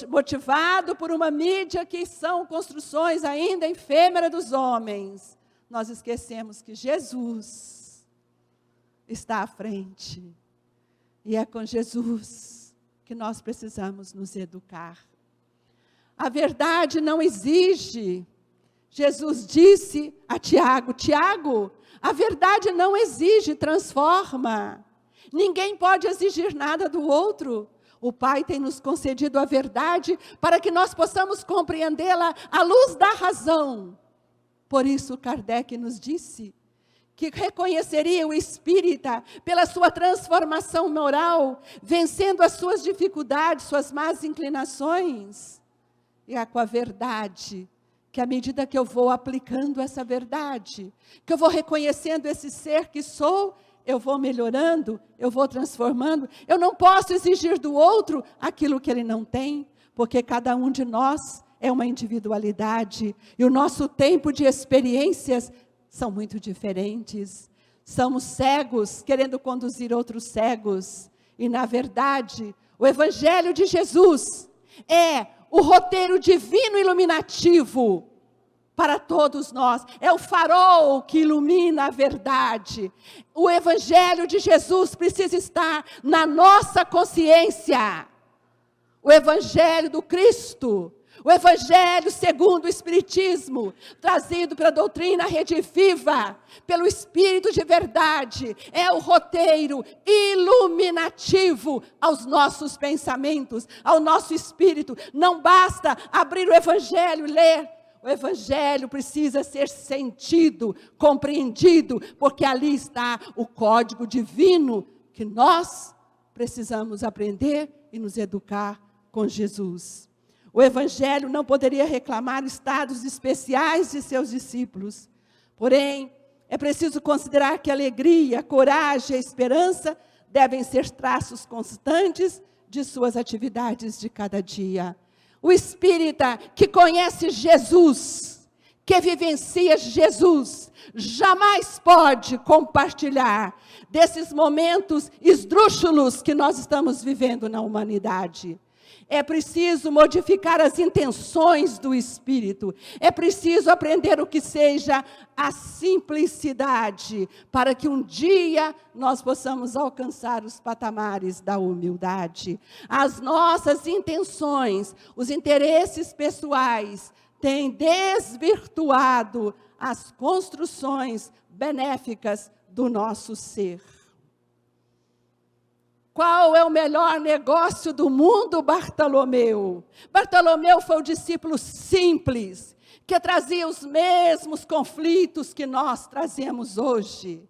motivado por uma mídia que são construções ainda efêmeras dos homens. Nós esquecemos que Jesus está à frente, e é com Jesus que nós precisamos nos educar. A verdade não exige. Jesus disse a Tiago, Tiago, a verdade não exige, transforma. Ninguém pode exigir nada do outro. O Pai tem nos concedido a verdade para que nós possamos compreendê-la à luz da razão. Por isso Kardec nos disse que reconheceria o espírita pela sua transformação moral, vencendo as suas dificuldades, suas más inclinações. E é com a verdade que à medida que eu vou aplicando essa verdade, que eu vou reconhecendo esse ser que sou, eu vou melhorando, eu vou transformando. Eu não posso exigir do outro aquilo que ele não tem, porque cada um de nós é uma individualidade, e o nosso tempo de experiências são muito diferentes. Somos cegos querendo conduzir outros cegos, e na verdade, o Evangelho de Jesus é o roteiro divino iluminativo para todos nós. É o farol que ilumina a verdade. O Evangelho de Jesus precisa estar na nossa consciência. O Evangelho do Cristo, o Evangelho segundo o Espiritismo, trazido pela doutrina Rede Viva, pelo Espírito de verdade, é o roteiro iluminativo aos nossos pensamentos, ao nosso espírito. Não basta abrir o Evangelho e ler. O Evangelho precisa ser sentido, compreendido, porque ali está o código divino que nós precisamos aprender e nos educar com Jesus. O Evangelho não poderia reclamar estados especiais de seus discípulos. Porém, é preciso considerar que a alegria, a coragem e a esperança devem ser traços constantes de suas atividades de cada dia. O espírita que conhece Jesus, que vivencia Jesus, jamais pode compartilhar desses momentos esdrúxulos que nós estamos vivendo na humanidade. É preciso modificar as intenções do espírito. É preciso aprender o que seja a simplicidade, para que um dia nós possamos alcançar os patamares da humildade. As nossas intenções, os interesses pessoais, têm desvirtuado as construções benéficas do nosso ser. Qual é o melhor negócio do mundo, Bartolomeu? Bartolomeu foi o discípulo simples, que trazia os mesmos conflitos que nós trazemos hoje.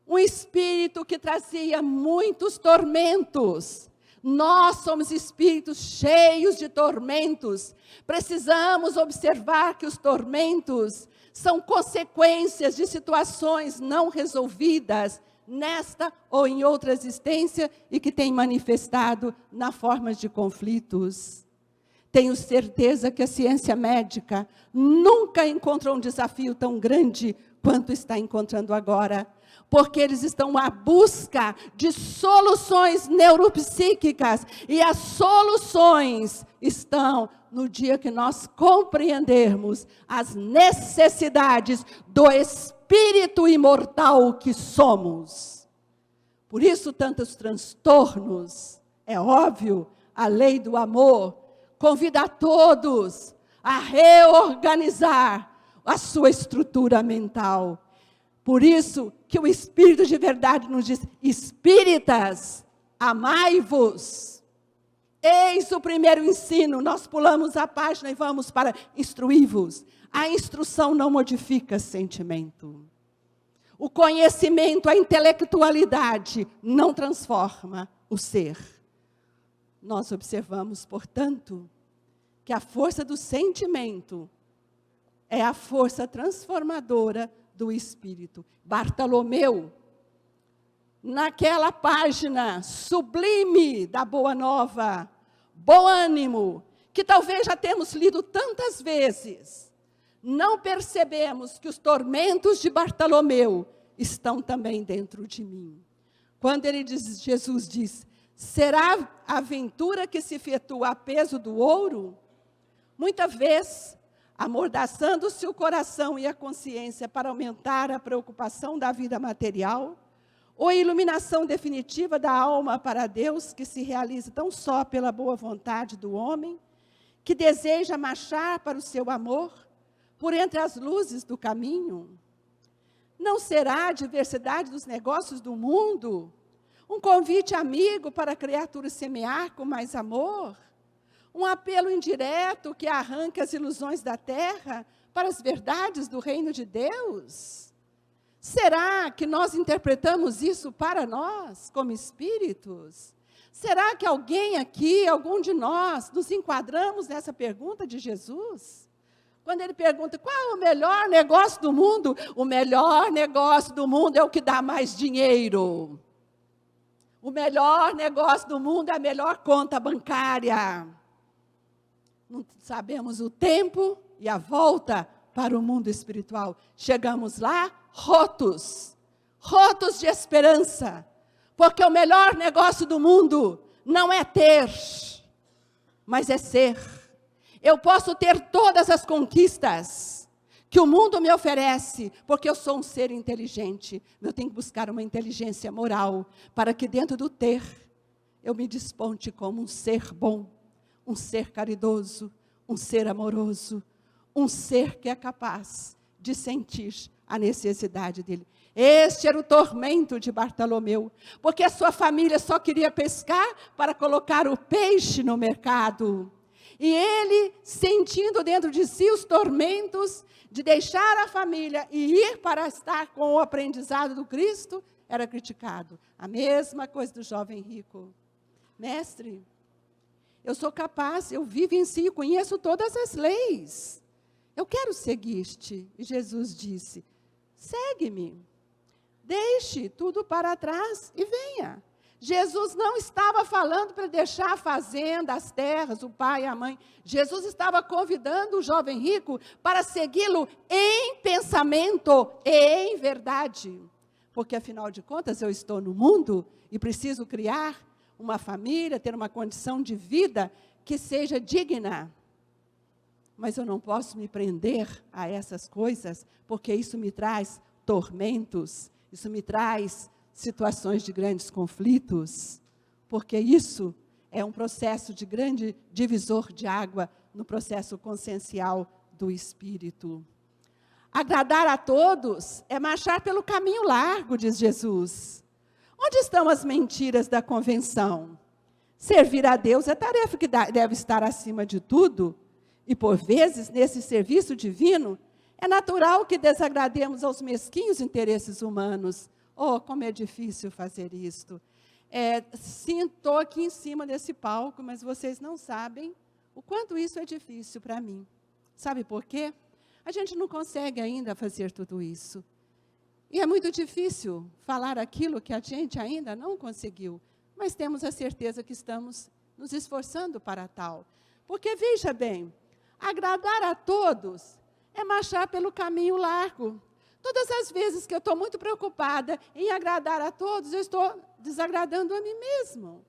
Um espírito que trazia muitos tormentos. Nós somos espíritos cheios de tormentos. Precisamos observar que os tormentos são consequências de situações não resolvidas, nesta ou em outra existência, e que tem manifestado na forma de conflitos. Tenho certeza que a ciência médica nunca encontrou um desafio tão grande quanto está encontrando agora, porque eles estão à busca de soluções neuropsíquicas, e as soluções estão no dia que nós compreendermos as necessidades do espírito imortal que somos. Por isso, tantos transtornos. É óbvio, a lei do amor convida a todos a reorganizar a sua estrutura mental. Por isso que o Espírito de verdade nos diz: espíritas, amai-vos. Eis o primeiro ensino. Nós pulamos a página e vamos para instruí-vos. A instrução não modifica sentimento. O conhecimento, a intelectualidade não transforma o ser. Nós observamos, portanto, que a força do sentimento é a força transformadora do espírito. Bartolomeu, naquela página sublime da Boa Nova, bom ânimo, que talvez já temos lido tantas vezes, não percebemos que os tormentos de Bartolomeu estão também dentro de mim. Quando Jesus diz: será a aventura que se efetua a peso do ouro? Muitas vezes, amordaçando-se o coração e a consciência para aumentar a preocupação da vida material, ou a iluminação definitiva da alma para Deus, que se realiza tão só pela boa vontade do homem, que deseja marchar para o seu amor, por entre as luzes do caminho? Não será a diversidade dos negócios do mundo um convite amigo para a criatura semear com mais amor? Um apelo indireto que arranca as ilusões da terra para as verdades do reino de Deus? Será que nós interpretamos isso para nós, como espíritos? Será que alguém aqui, algum de nós, nos enquadramos nessa pergunta de Jesus? Quando ele pergunta qual é o melhor negócio do mundo, o melhor negócio do mundo é o que dá mais dinheiro. O melhor negócio do mundo é a melhor conta bancária. Não sabemos o tempo e a volta para o mundo espiritual. Chegamos lá rotos de esperança, porque o melhor negócio do mundo não é ter, mas é ser. Eu posso ter todas as conquistas que o mundo me oferece, porque eu sou um ser inteligente. Eu tenho que buscar uma inteligência moral, para que dentro do ter, eu me desponte como um ser bom, um ser caridoso, um ser amoroso, um ser que é capaz de sentir a necessidade dele. Este era o tormento de Bartolomeu, porque a sua família só queria pescar para colocar o peixe no mercado. E ele, sentindo dentro de si os tormentos de deixar a família e ir para estar com o aprendizado do Cristo, era criticado. A mesma coisa do jovem rico. Mestre, eu sou capaz, eu vivencio, conheço todas as leis. Eu quero seguir-te. E Jesus disse, segue-me. Deixe tudo para trás e venha. Jesus não estava falando para deixar a fazenda, as terras, o pai e a mãe. Jesus estava convidando o jovem rico para segui-lo em pensamento e em verdade. Porque, afinal de contas, eu estou no mundo e preciso criar uma família, ter uma condição de vida que seja digna. Mas eu não posso me prender a essas coisas, porque isso me traz tormentos, isso me traz situações de grandes conflitos, porque isso é um processo de grande divisor de água no processo consciencial do espírito. Agradar a todos é marchar pelo caminho largo, diz Jesus. Onde estão as mentiras da convenção? Servir a Deus é tarefa que deve estar acima de tudo, e por vezes, nesse serviço divino, é natural que desagrademos aos mesquinhos interesses humanos. Oh, como é difícil fazer isto. Estou aqui em cima desse palco, mas vocês não sabem o quanto isso é difícil para mim. Sabe por quê? A gente não consegue ainda fazer tudo isso. E é muito difícil falar aquilo que a gente ainda não conseguiu. Mas temos a certeza que estamos nos esforçando para tal. Porque, veja bem, agradar a todos é marchar pelo caminho largo. Todas as vezes que eu estou muito preocupada em agradar a todos, eu estou desagradando a mim mesmo.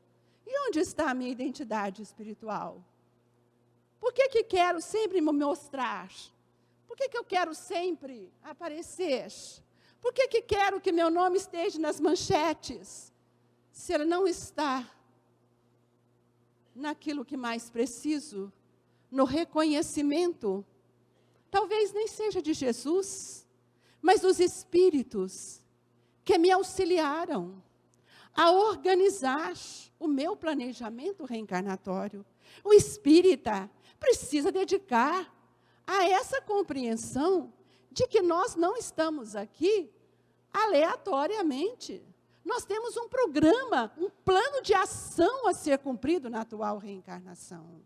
E onde está a minha identidade espiritual? Por que quero sempre me mostrar? Por que eu quero sempre aparecer? Por que quero que meu nome esteja nas manchetes? Se ele não está naquilo que mais preciso, no reconhecimento, talvez nem seja de Jesus, mas dos espíritos que me auxiliaram a organizar o meu planejamento reencarnatório. O espírita precisa dedicar a essa compreensão de que nós não estamos aqui aleatoriamente. Nós temos um programa, um plano de ação a ser cumprido na atual reencarnação.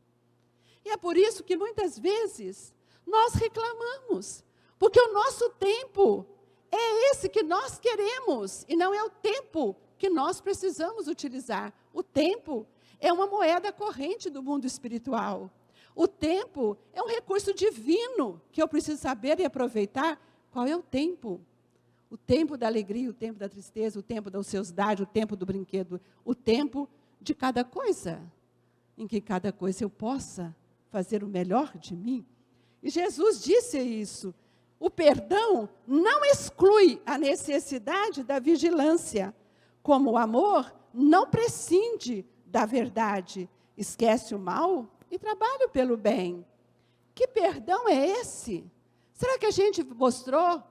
E é por isso que muitas vezes nós reclamamos, porque o nosso tempo é esse que nós queremos, e não é o tempo que nós precisamos utilizar. O tempo é uma moeda corrente do mundo espiritual. O tempo é um recurso divino, que eu preciso saber e aproveitar. Qual é o tempo? O tempo da alegria, o tempo da tristeza, o tempo da ociosidade, o tempo do brinquedo, o tempo de cada coisa, em que cada coisa eu possa fazer o melhor de mim. E Jesus disse isso. O perdão não exclui a necessidade da vigilância, como o amor não prescinde da verdade, esquece o mal e trabalha pelo bem. Que perdão é esse? Será que a gente mostrou?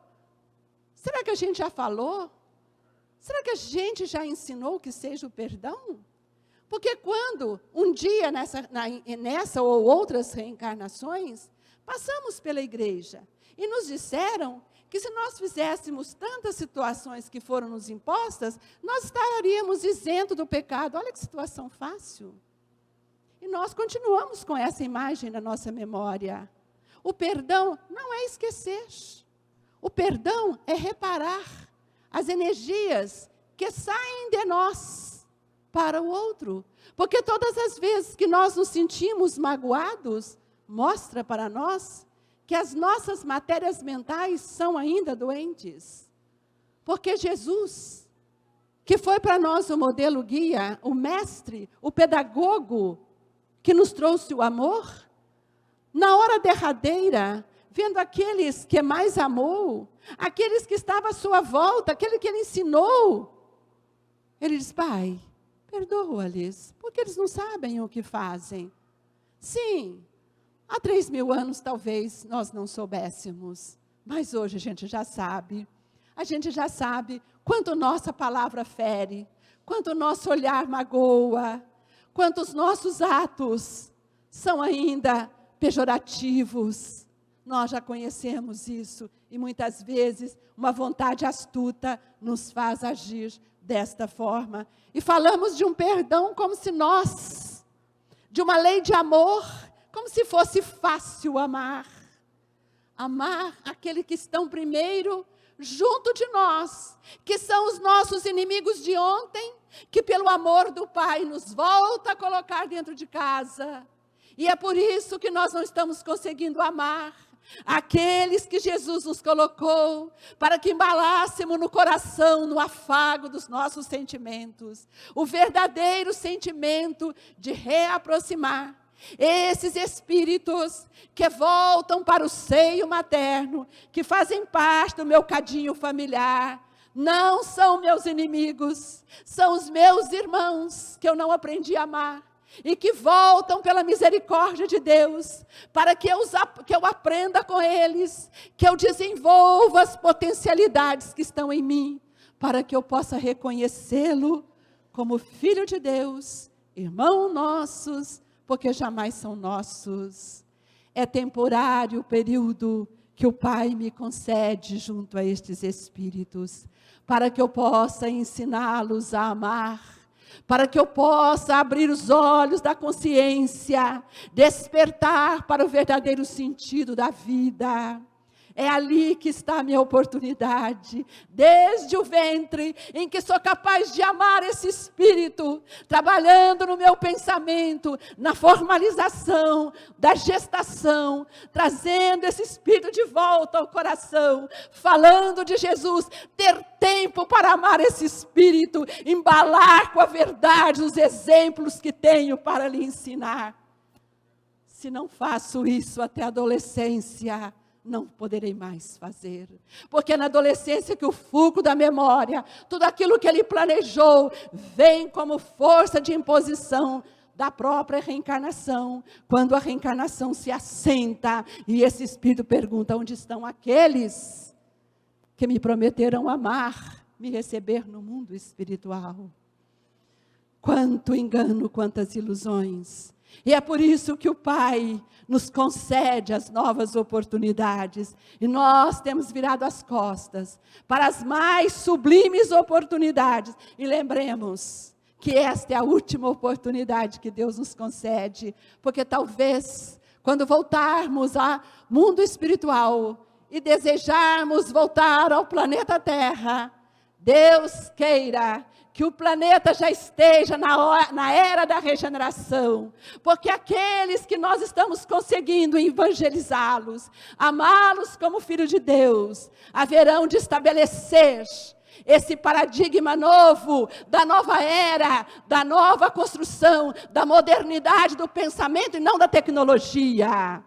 Será que a gente já falou? Será que a gente já ensinou o que seja o perdão? Porque quando um dia nessa ou outras reencarnações, passamos pela igreja e nos disseram que se nós fizéssemos tantas situações que foram nos impostas, nós estaríamos isentos do pecado. Olha que situação fácil. E nós continuamos com essa imagem na nossa memória. O perdão não é esquecer. O perdão é reparar as energias que saem de nós para o outro. Porque todas as vezes que nós nos sentimos magoados, mostra para nós que as nossas matérias mentais são ainda doentes. Porque Jesus, que foi para nós o modelo guia, o mestre, o pedagogo, que nos trouxe o amor, na hora derradeira, vendo aqueles que mais amou, aqueles que estavam à sua volta, aquele que ele ensinou, ele diz: Pai, perdoa-lhes, porque eles não sabem o que fazem. Sim, há 3.000 anos talvez nós não soubéssemos, mas hoje a gente já sabe. A gente já sabe quanto nossa palavra fere, quanto nosso olhar magoa, quanto os nossos atos são ainda pejorativos. Nós já conhecemos isso e muitas vezes uma vontade astuta nos faz agir desta forma. E falamos de um perdão como se nós, de uma lei de amor, como se fosse fácil amar. Amar aqueles que estão primeiro junto de nós, que são os nossos inimigos de ontem, que pelo amor do Pai nos volta a colocar dentro de casa. E é por isso que nós não estamos conseguindo amar aqueles que Jesus nos colocou, para que embalássemos no coração, no afago dos nossos sentimentos, o verdadeiro sentimento de reaproximar. Esses espíritos que voltam para o seio materno, que fazem parte do meu cadinho familiar, não são meus inimigos, são os meus irmãos que eu não aprendi a amar e que voltam pela misericórdia de Deus, para que eu aprenda com eles, que eu desenvolva as potencialidades que estão em mim, para que eu possa reconhecê-lo como filho de Deus, irmão nossos, porque jamais são nossos. É temporário o período que o Pai me concede junto a estes espíritos, para que eu possa ensiná-los a amar, para que eu possa abrir os olhos da consciência, despertar para o verdadeiro sentido da vida. É ali que está a minha oportunidade, desde o ventre, em que sou capaz de amar esse espírito, trabalhando no meu pensamento, na formalização da gestação, trazendo esse espírito de volta ao coração, falando de Jesus, ter tempo para amar esse espírito, embalar com a verdade os exemplos que tenho para lhe ensinar. Se não faço isso até a adolescência, não poderei mais fazer, porque é na adolescência que o fulcro da memória, tudo aquilo que ele planejou, vem como força de imposição da própria reencarnação, quando a reencarnação se assenta, e esse espírito pergunta: onde estão aqueles que me prometeram amar, me receber no mundo espiritual? Quanto engano, quantas ilusões! E é por isso que o Pai nos concede as novas oportunidades. E nós temos virado as costas para as mais sublimes oportunidades. E lembremos que esta é a última oportunidade que Deus nos concede. Porque talvez, quando voltarmos ao mundo espiritual e desejarmos voltar ao planeta Terra, Deus queira que o planeta já esteja na era da regeneração, porque aqueles que nós estamos conseguindo evangelizá-los, amá-los como filho de Deus, haverão de estabelecer esse paradigma novo, da nova era, da nova construção, da modernidade do pensamento e não da tecnologia,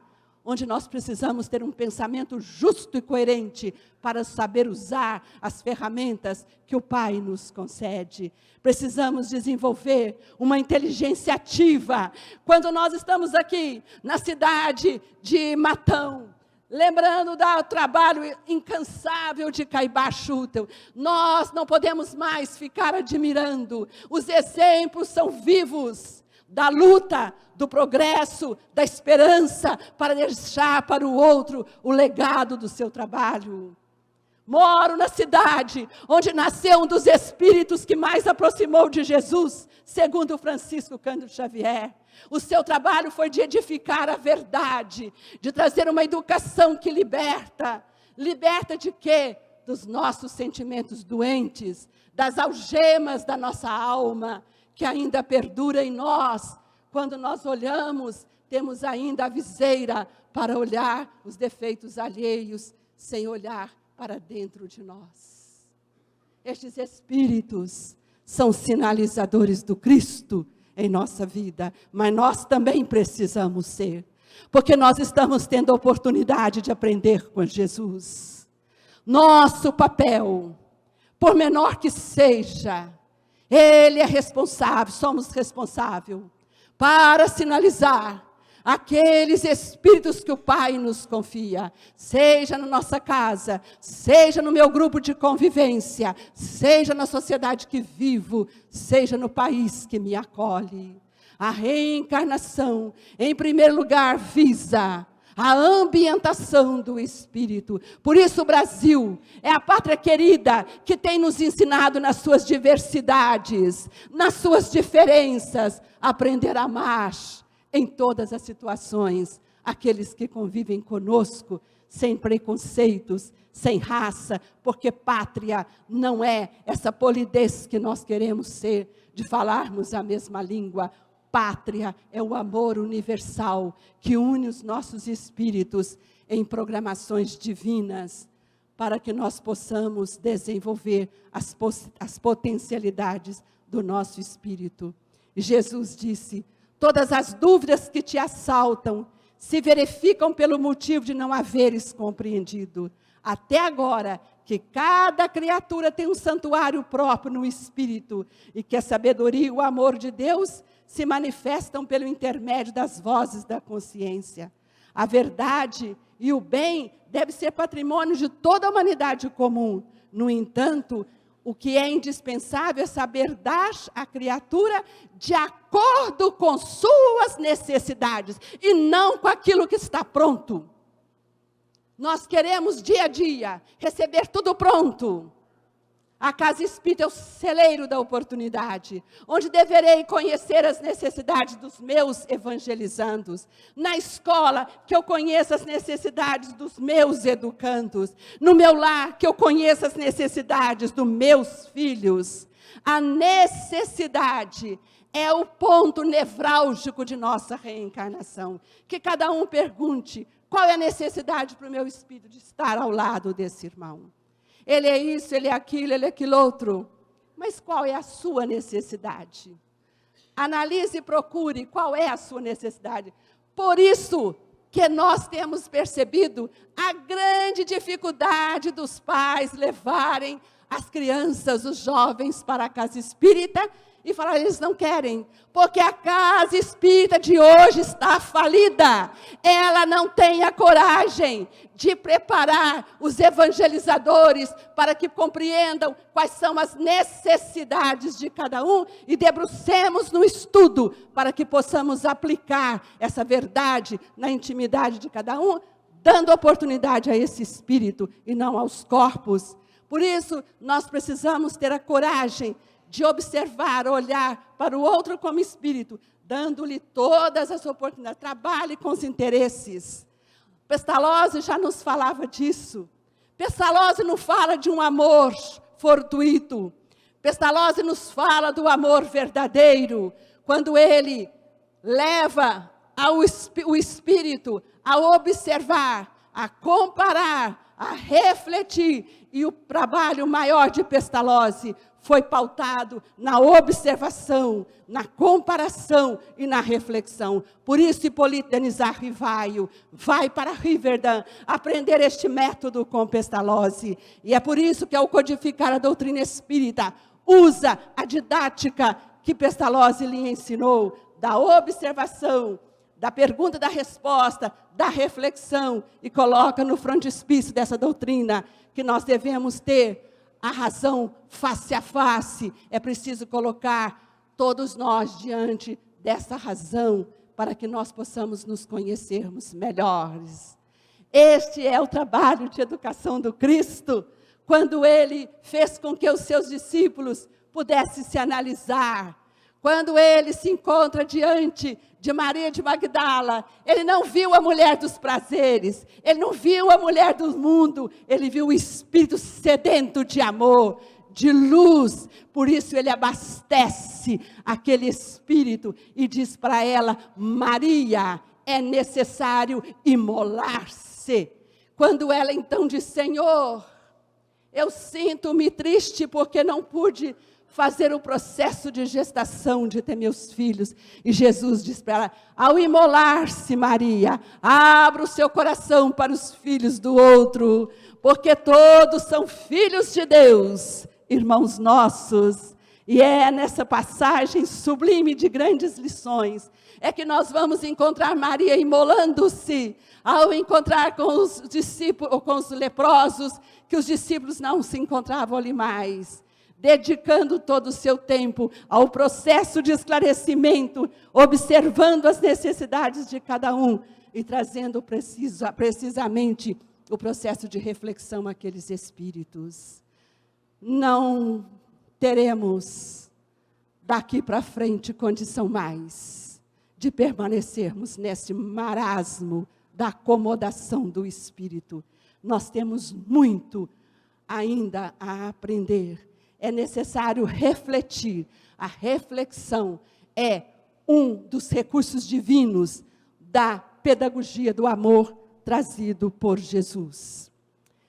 onde nós precisamos ter um pensamento justo e coerente para saber usar as ferramentas que o Pai nos concede. Precisamos desenvolver uma inteligência ativa. Quando nós estamos aqui na cidade de Matão, lembrando do trabalho incansável de Caibá Schutel, nós não podemos mais ficar admirando. Os exemplos são vivos da luta, do progresso, da esperança, para deixar para o outro o legado do seu trabalho. Moro na cidade onde nasceu um dos espíritos que mais aproximou de Jesus, segundo Francisco Cândido Xavier. O seu trabalho foi de edificar a verdade, de trazer uma educação que liberta. Liberta de quê? Dos nossos sentimentos doentes, das algemas da nossa alma, que ainda perdura em nós. Quando nós olhamos, temos ainda a viseira para olhar os defeitos alheios, sem olhar para dentro de nós. Estes espíritos são sinalizadores do Cristo em nossa vida, mas nós também precisamos ser, porque nós estamos tendo a oportunidade de aprender com Jesus. Nosso papel, por menor que seja, Ele é responsável, somos responsáveis para sinalizar aqueles espíritos que o Pai nos confia, seja na nossa casa, seja no meu grupo de convivência, seja na sociedade que vivo, seja no país que me acolhe. A reencarnação, em primeiro lugar, visa a ambientação do espírito. Por isso o Brasil é a pátria querida que tem nos ensinado nas suas diversidades, nas suas diferenças, aprender a amar em todas as situações, aqueles que convivem conosco, sem preconceitos, sem raça, porque pátria não é essa polidez que nós queremos ser, de falarmos a mesma língua. Pátria é o amor universal, que une os nossos espíritos em programações divinas, para que nós possamos desenvolver as potencialidades do nosso espírito. Jesus disse: todas as dúvidas que te assaltam se verificam pelo motivo de não haveres compreendido. Até agora, que cada criatura tem um santuário próprio no Espírito, e que a sabedoria e o amor de Deus se manifestam pelo intermédio das vozes da consciência. A verdade e o bem devem ser patrimônio de toda a humanidade comum. No entanto, o que é indispensável é saber dar à criatura de acordo com suas necessidades e não com aquilo que está pronto. Nós queremos dia a dia receber tudo pronto. A casa espírita é o celeiro da oportunidade, onde deverei conhecer as necessidades dos meus evangelizandos. Na escola, que eu conheça as necessidades dos meus educandos. No meu lar, que eu conheça as necessidades dos meus filhos. A necessidade é o ponto nevrálgico de nossa reencarnação. Que cada um pergunte: qual é a necessidade para o meu espírito de estar ao lado desse irmão? Ele é isso, ele é aquilo outro. Mas qual é a sua necessidade? Analise e procure qual é a sua necessidade. Por isso que nós temos percebido a grande dificuldade dos pais levarem as crianças, os jovens para a casa espírita e falar: eles não querem, porque a casa espírita de hoje está falida. Ela não tem a coragem de preparar os evangelizadores para que compreendam quais são as necessidades de cada um e debrucemos no estudo para que possamos aplicar essa verdade na intimidade de cada um, dando oportunidade a esse espírito e não aos corpos. Por isso, nós precisamos ter a coragem de observar, olhar para o outro como espírito, dando-lhe todas as oportunidades. Trabalhe com os interesses. Pestalozzi já nos falava disso. Pestalozzi não fala de um amor fortuito. Pestalozzi nos fala do amor verdadeiro, quando ele leva o espírito a observar, a comparar, a refletir. E o trabalho maior de Pestalozzi foi pautado na observação, na comparação e na reflexão. Por isso, Hipólito Denisard Rivaio vai para Riverdun aprender este método com Pestalozzi. E é por isso que, ao codificar a doutrina espírita, usa a didática que Pestalozzi lhe ensinou, da observação, da pergunta, da resposta, da reflexão, e coloca no frontispício dessa doutrina que nós devemos ter a razão face a face. É preciso colocar todos nós diante dessa razão para que nós possamos nos conhecermos melhores. Este é o trabalho de educação do Cristo. quando ele fez com que os seus discípulos pudessem se analisar, quando ele se encontra diante de Maria de Magdala, ele não viu a mulher dos prazeres, ele não viu a mulher do mundo, ele viu o Espírito sedento de amor, de luz. Por isso ele abastece aquele Espírito e diz para ela: Maria, é necessário imolar-se. Quando ela então diz: Senhor, eu sinto-me triste porque não pude fazer o processo de gestação, de ter meus filhos. E Jesus diz para ela: ao imolar-se, Maria, abra o seu coração para os filhos do outro, porque todos são filhos de Deus, irmãos nossos. E é nessa passagem sublime de grandes lições, é que nós vamos encontrar Maria imolando-se, ao encontrar com os discípulos, com os leprosos, que os discípulos não se encontravam ali mais, dedicando todo o seu tempo ao processo de esclarecimento, observando as necessidades de cada um e trazendo precisamente o processo de reflexão àqueles espíritos. Não teremos daqui para frente condição mais de permanecermos nesse marasmo da acomodação do espírito. Nós temos muito ainda a aprender. É necessário refletir. A reflexão é um dos recursos divinos da pedagogia do amor trazido por Jesus.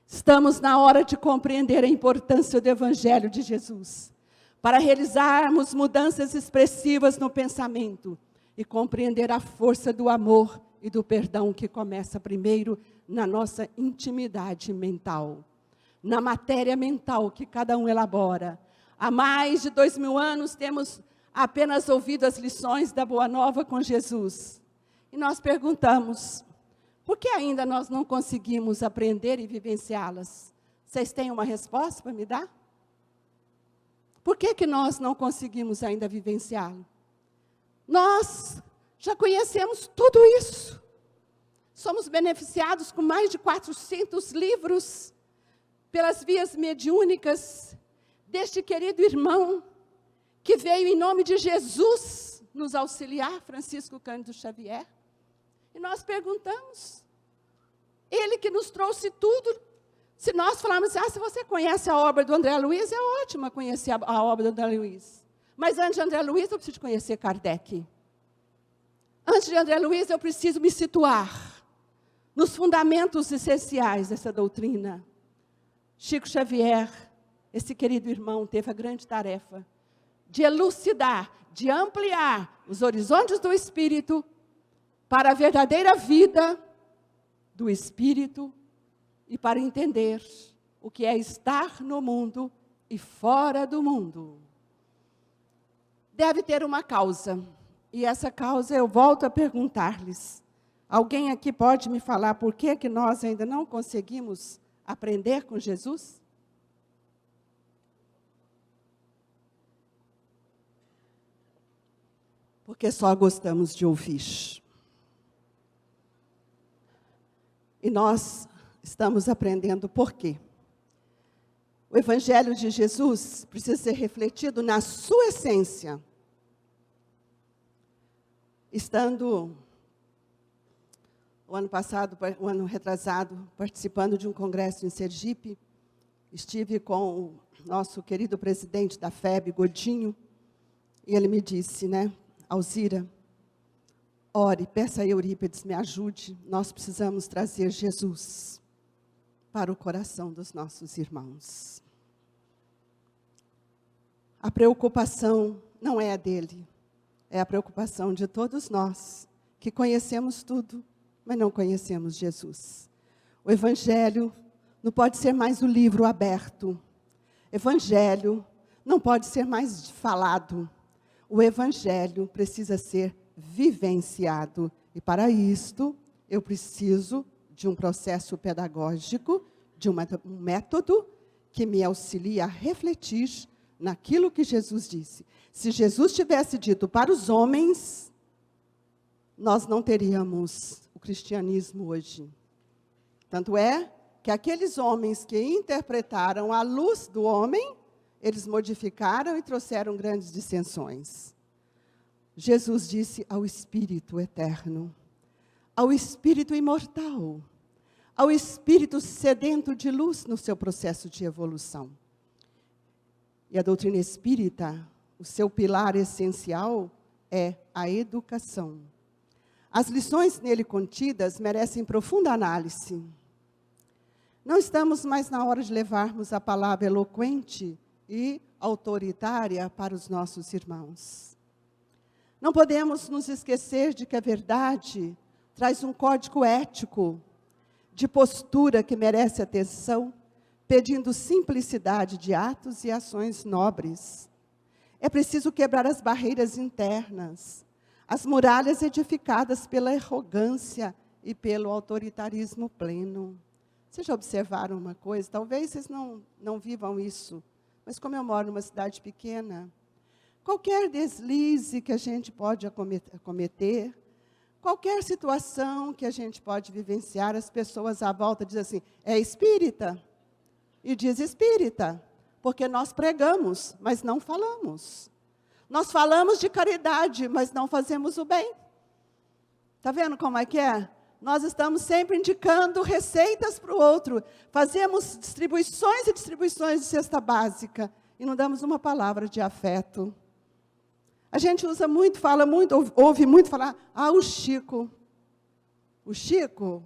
Estamos na hora de compreender a importância do Evangelho de Jesus, para realizarmos mudanças expressivas no pensamento e compreender a força do amor e do perdão que começa primeiro na nossa intimidade mental, na matéria mental que cada um elabora. Há mais de 2000 anos temos apenas ouvido as lições da Boa Nova com Jesus. E nós perguntamos: por que ainda nós não conseguimos aprender e vivenciá-las? Vocês têm uma resposta para me dar? Por que nós não conseguimos ainda vivenciá-lo? Nós já conhecemos tudo isso. Somos beneficiados com mais de 400 livros pelas vias mediúnicas deste querido irmão que veio em nome de Jesus nos auxiliar, Francisco Cândido Xavier. E nós perguntamos, ele que nos trouxe tudo. Se nós falarmos, se você conhece a obra do André Luiz, é ótimo conhecer a obra do André Luiz. Mas antes de André Luiz, eu preciso conhecer Kardec. Antes de André Luiz, eu preciso me situar nos fundamentos essenciais dessa doutrina. Chico Xavier, esse querido irmão, teve a grande tarefa de elucidar, de ampliar os horizontes do espírito para a verdadeira vida do espírito e para entender o que é estar no mundo e fora do mundo. Deve ter uma causa, e essa causa eu volto a perguntar-lhes. Alguém aqui pode me falar por que nós ainda não conseguimos aprender com Jesus? Porque só gostamos de ouvir. E nós estamos aprendendo por quê. O Evangelho de Jesus precisa ser refletido na sua essência. Estando, o ano retrasado, participando de um congresso em Sergipe, estive com o nosso querido presidente da FEB, Godinho, e ele me disse, Alzira, ore, peça a Eurípides, me ajude, nós precisamos trazer Jesus para o coração dos nossos irmãos. A preocupação não é a dele, é a preocupação de todos nós, que conhecemos tudo, mas não conhecemos Jesus. O Evangelho não pode ser mais o livro aberto. Evangelho não pode ser mais falado. O Evangelho precisa ser vivenciado. E para isto, eu preciso de um processo pedagógico, de um método que me auxilie a refletir naquilo que Jesus disse. Se Jesus tivesse dito para os homens, nós não teríamos o cristianismo hoje. Tanto é que aqueles homens que interpretaram a luz do homem, eles modificaram e trouxeram grandes dissensões. Jesus disse ao Espírito eterno, ao Espírito imortal, ao Espírito sedento de luz no seu processo de evolução. E a doutrina espírita, o seu pilar essencial é a educação. As lições nele contidas merecem profunda análise. Não estamos mais na hora de levarmos a palavra eloquente e autoritária para os nossos irmãos. Não podemos nos esquecer de que a verdade traz um código ético de postura que merece atenção, pedindo simplicidade de atos e ações nobres. É preciso quebrar as barreiras internas, as muralhas edificadas pela arrogância e pelo autoritarismo pleno. Vocês já observaram uma coisa? Talvez vocês não vivam isso, mas como eu moro numa cidade pequena, qualquer deslize que a gente pode cometer, qualquer situação que a gente pode vivenciar, as pessoas à volta dizem assim, é espírita? E diz espírita, porque nós pregamos, mas não falamos. Nós falamos de caridade, mas não fazemos o bem. Está vendo como é que é? Nós estamos sempre indicando receitas para o outro. Fazemos distribuições e distribuições de cesta básica. E não damos uma palavra de afeto. A gente usa muito, fala muito, ouve muito falar, o Chico. O Chico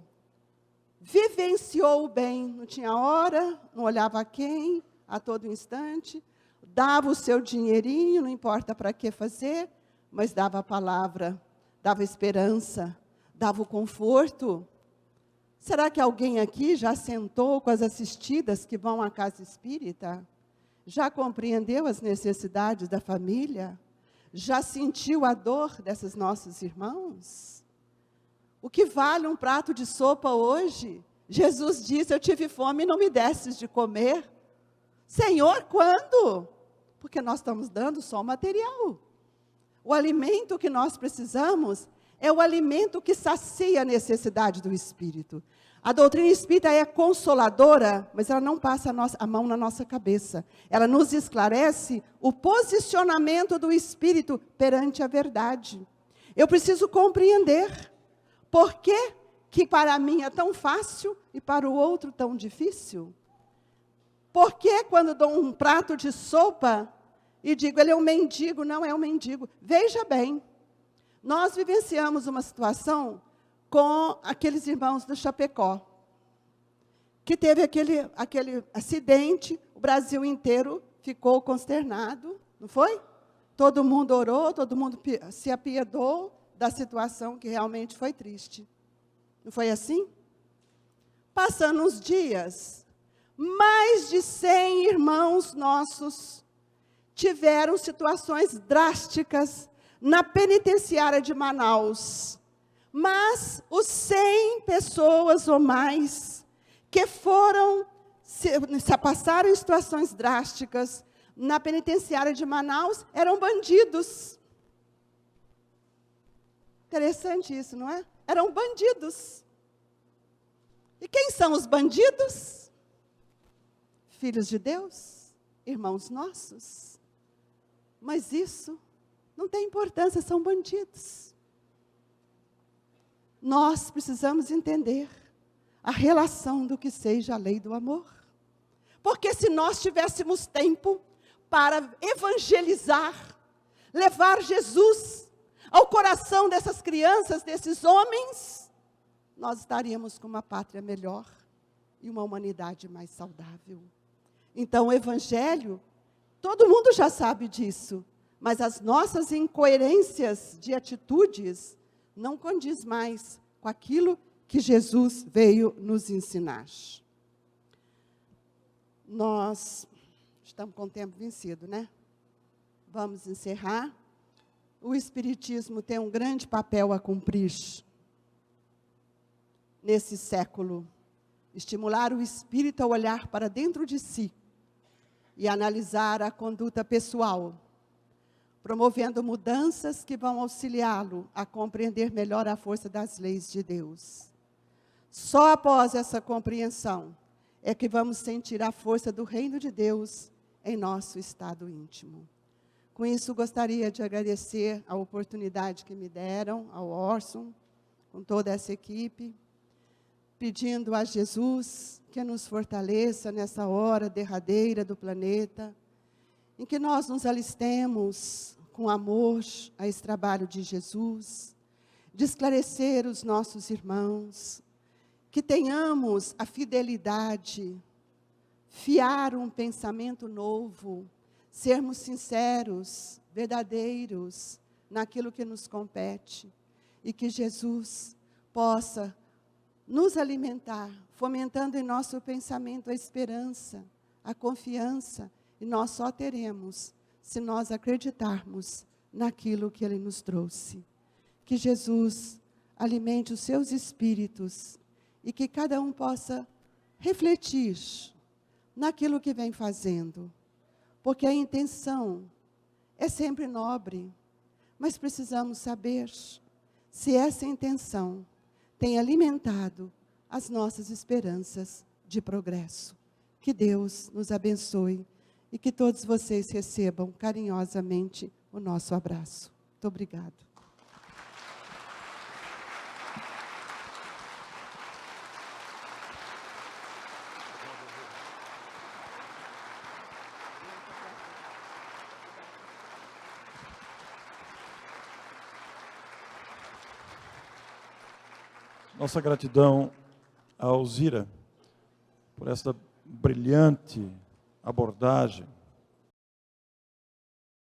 vivenciou o bem. Não tinha hora, não olhava a quem, a todo instante. Dava o seu dinheirinho, não importa para que fazer, mas dava a palavra, dava esperança, dava o conforto. Será que alguém aqui já sentou com as assistidas que vão à casa espírita? Já compreendeu as necessidades da família? Já sentiu a dor desses nossos irmãos? O que vale um prato de sopa hoje? Jesus disse, eu tive fome e não me desses de comer. Senhor, quando? Porque nós estamos dando só o material. O alimento que nós precisamos é o alimento que sacia a necessidade do Espírito. A doutrina espírita é consoladora, mas ela não passa a mão na nossa cabeça. Ela nos esclarece o posicionamento do Espírito perante a verdade. Eu preciso compreender por que para mim é tão fácil e para o outro tão difícil. Por que quando dou um prato de sopa e digo, ele é um mendigo, não é um mendigo? Veja bem, nós vivenciamos uma situação com aqueles irmãos do Chapecó, que teve aquele acidente, o Brasil inteiro ficou consternado, não foi? Todo mundo orou, todo mundo se apiedou da situação que realmente foi triste. Não foi assim? Passando uns dias, mais de 100 irmãos nossos tiveram situações drásticas na penitenciária de Manaus. Mas os 100 pessoas ou mais que se passaram em situações drásticas na penitenciária de Manaus eram bandidos. Interessante isso, não é? Eram bandidos. E quem são os bandidos? Filhos de Deus, irmãos nossos. Mas isso não tem importância, são bandidos. Nós precisamos entender a relação do que seja a lei do amor. Porque se nós tivéssemos tempo para evangelizar, levar Jesus ao coração dessas crianças, desses homens, nós estaríamos com uma pátria melhor e uma humanidade mais saudável. Então, o Evangelho, todo mundo já sabe disso, mas as nossas incoerências de atitudes não condiz mais com aquilo que Jesus veio nos ensinar. Nós estamos com o tempo vencido, né? Vamos encerrar. O Espiritismo tem um grande papel a cumprir nesse século. Estimular o espírito a olhar para dentro de si e analisar a conduta pessoal, promovendo mudanças que vão auxiliá-lo a compreender melhor a força das leis de Deus. Só após essa compreensão, é que vamos sentir a força do reino de Deus em nosso estado íntimo. Com isso, gostaria de agradecer a oportunidade que me deram, ao Orson, com toda essa equipe, pedindo a Jesus que nos fortaleça nessa hora derradeira do planeta, em que nós nos alistemos com amor a esse trabalho de Jesus, de esclarecer os nossos irmãos, que tenhamos a fidelidade, fiar um pensamento novo, sermos sinceros, verdadeiros naquilo que nos compete, e que Jesus possa nos alimentar, fomentando em nosso pensamento a esperança, a confiança, e nós só teremos se nós acreditarmos naquilo que Ele nos trouxe. Que Jesus alimente os seus espíritos e que cada um possa refletir naquilo que vem fazendo, porque a intenção é sempre nobre, mas precisamos saber se essa intenção tem alimentado as nossas esperanças de progresso. Que Deus nos abençoe e que todos vocês recebam carinhosamente o nosso abraço. Muito obrigada. Nossa gratidão a Alzira por essa brilhante abordagem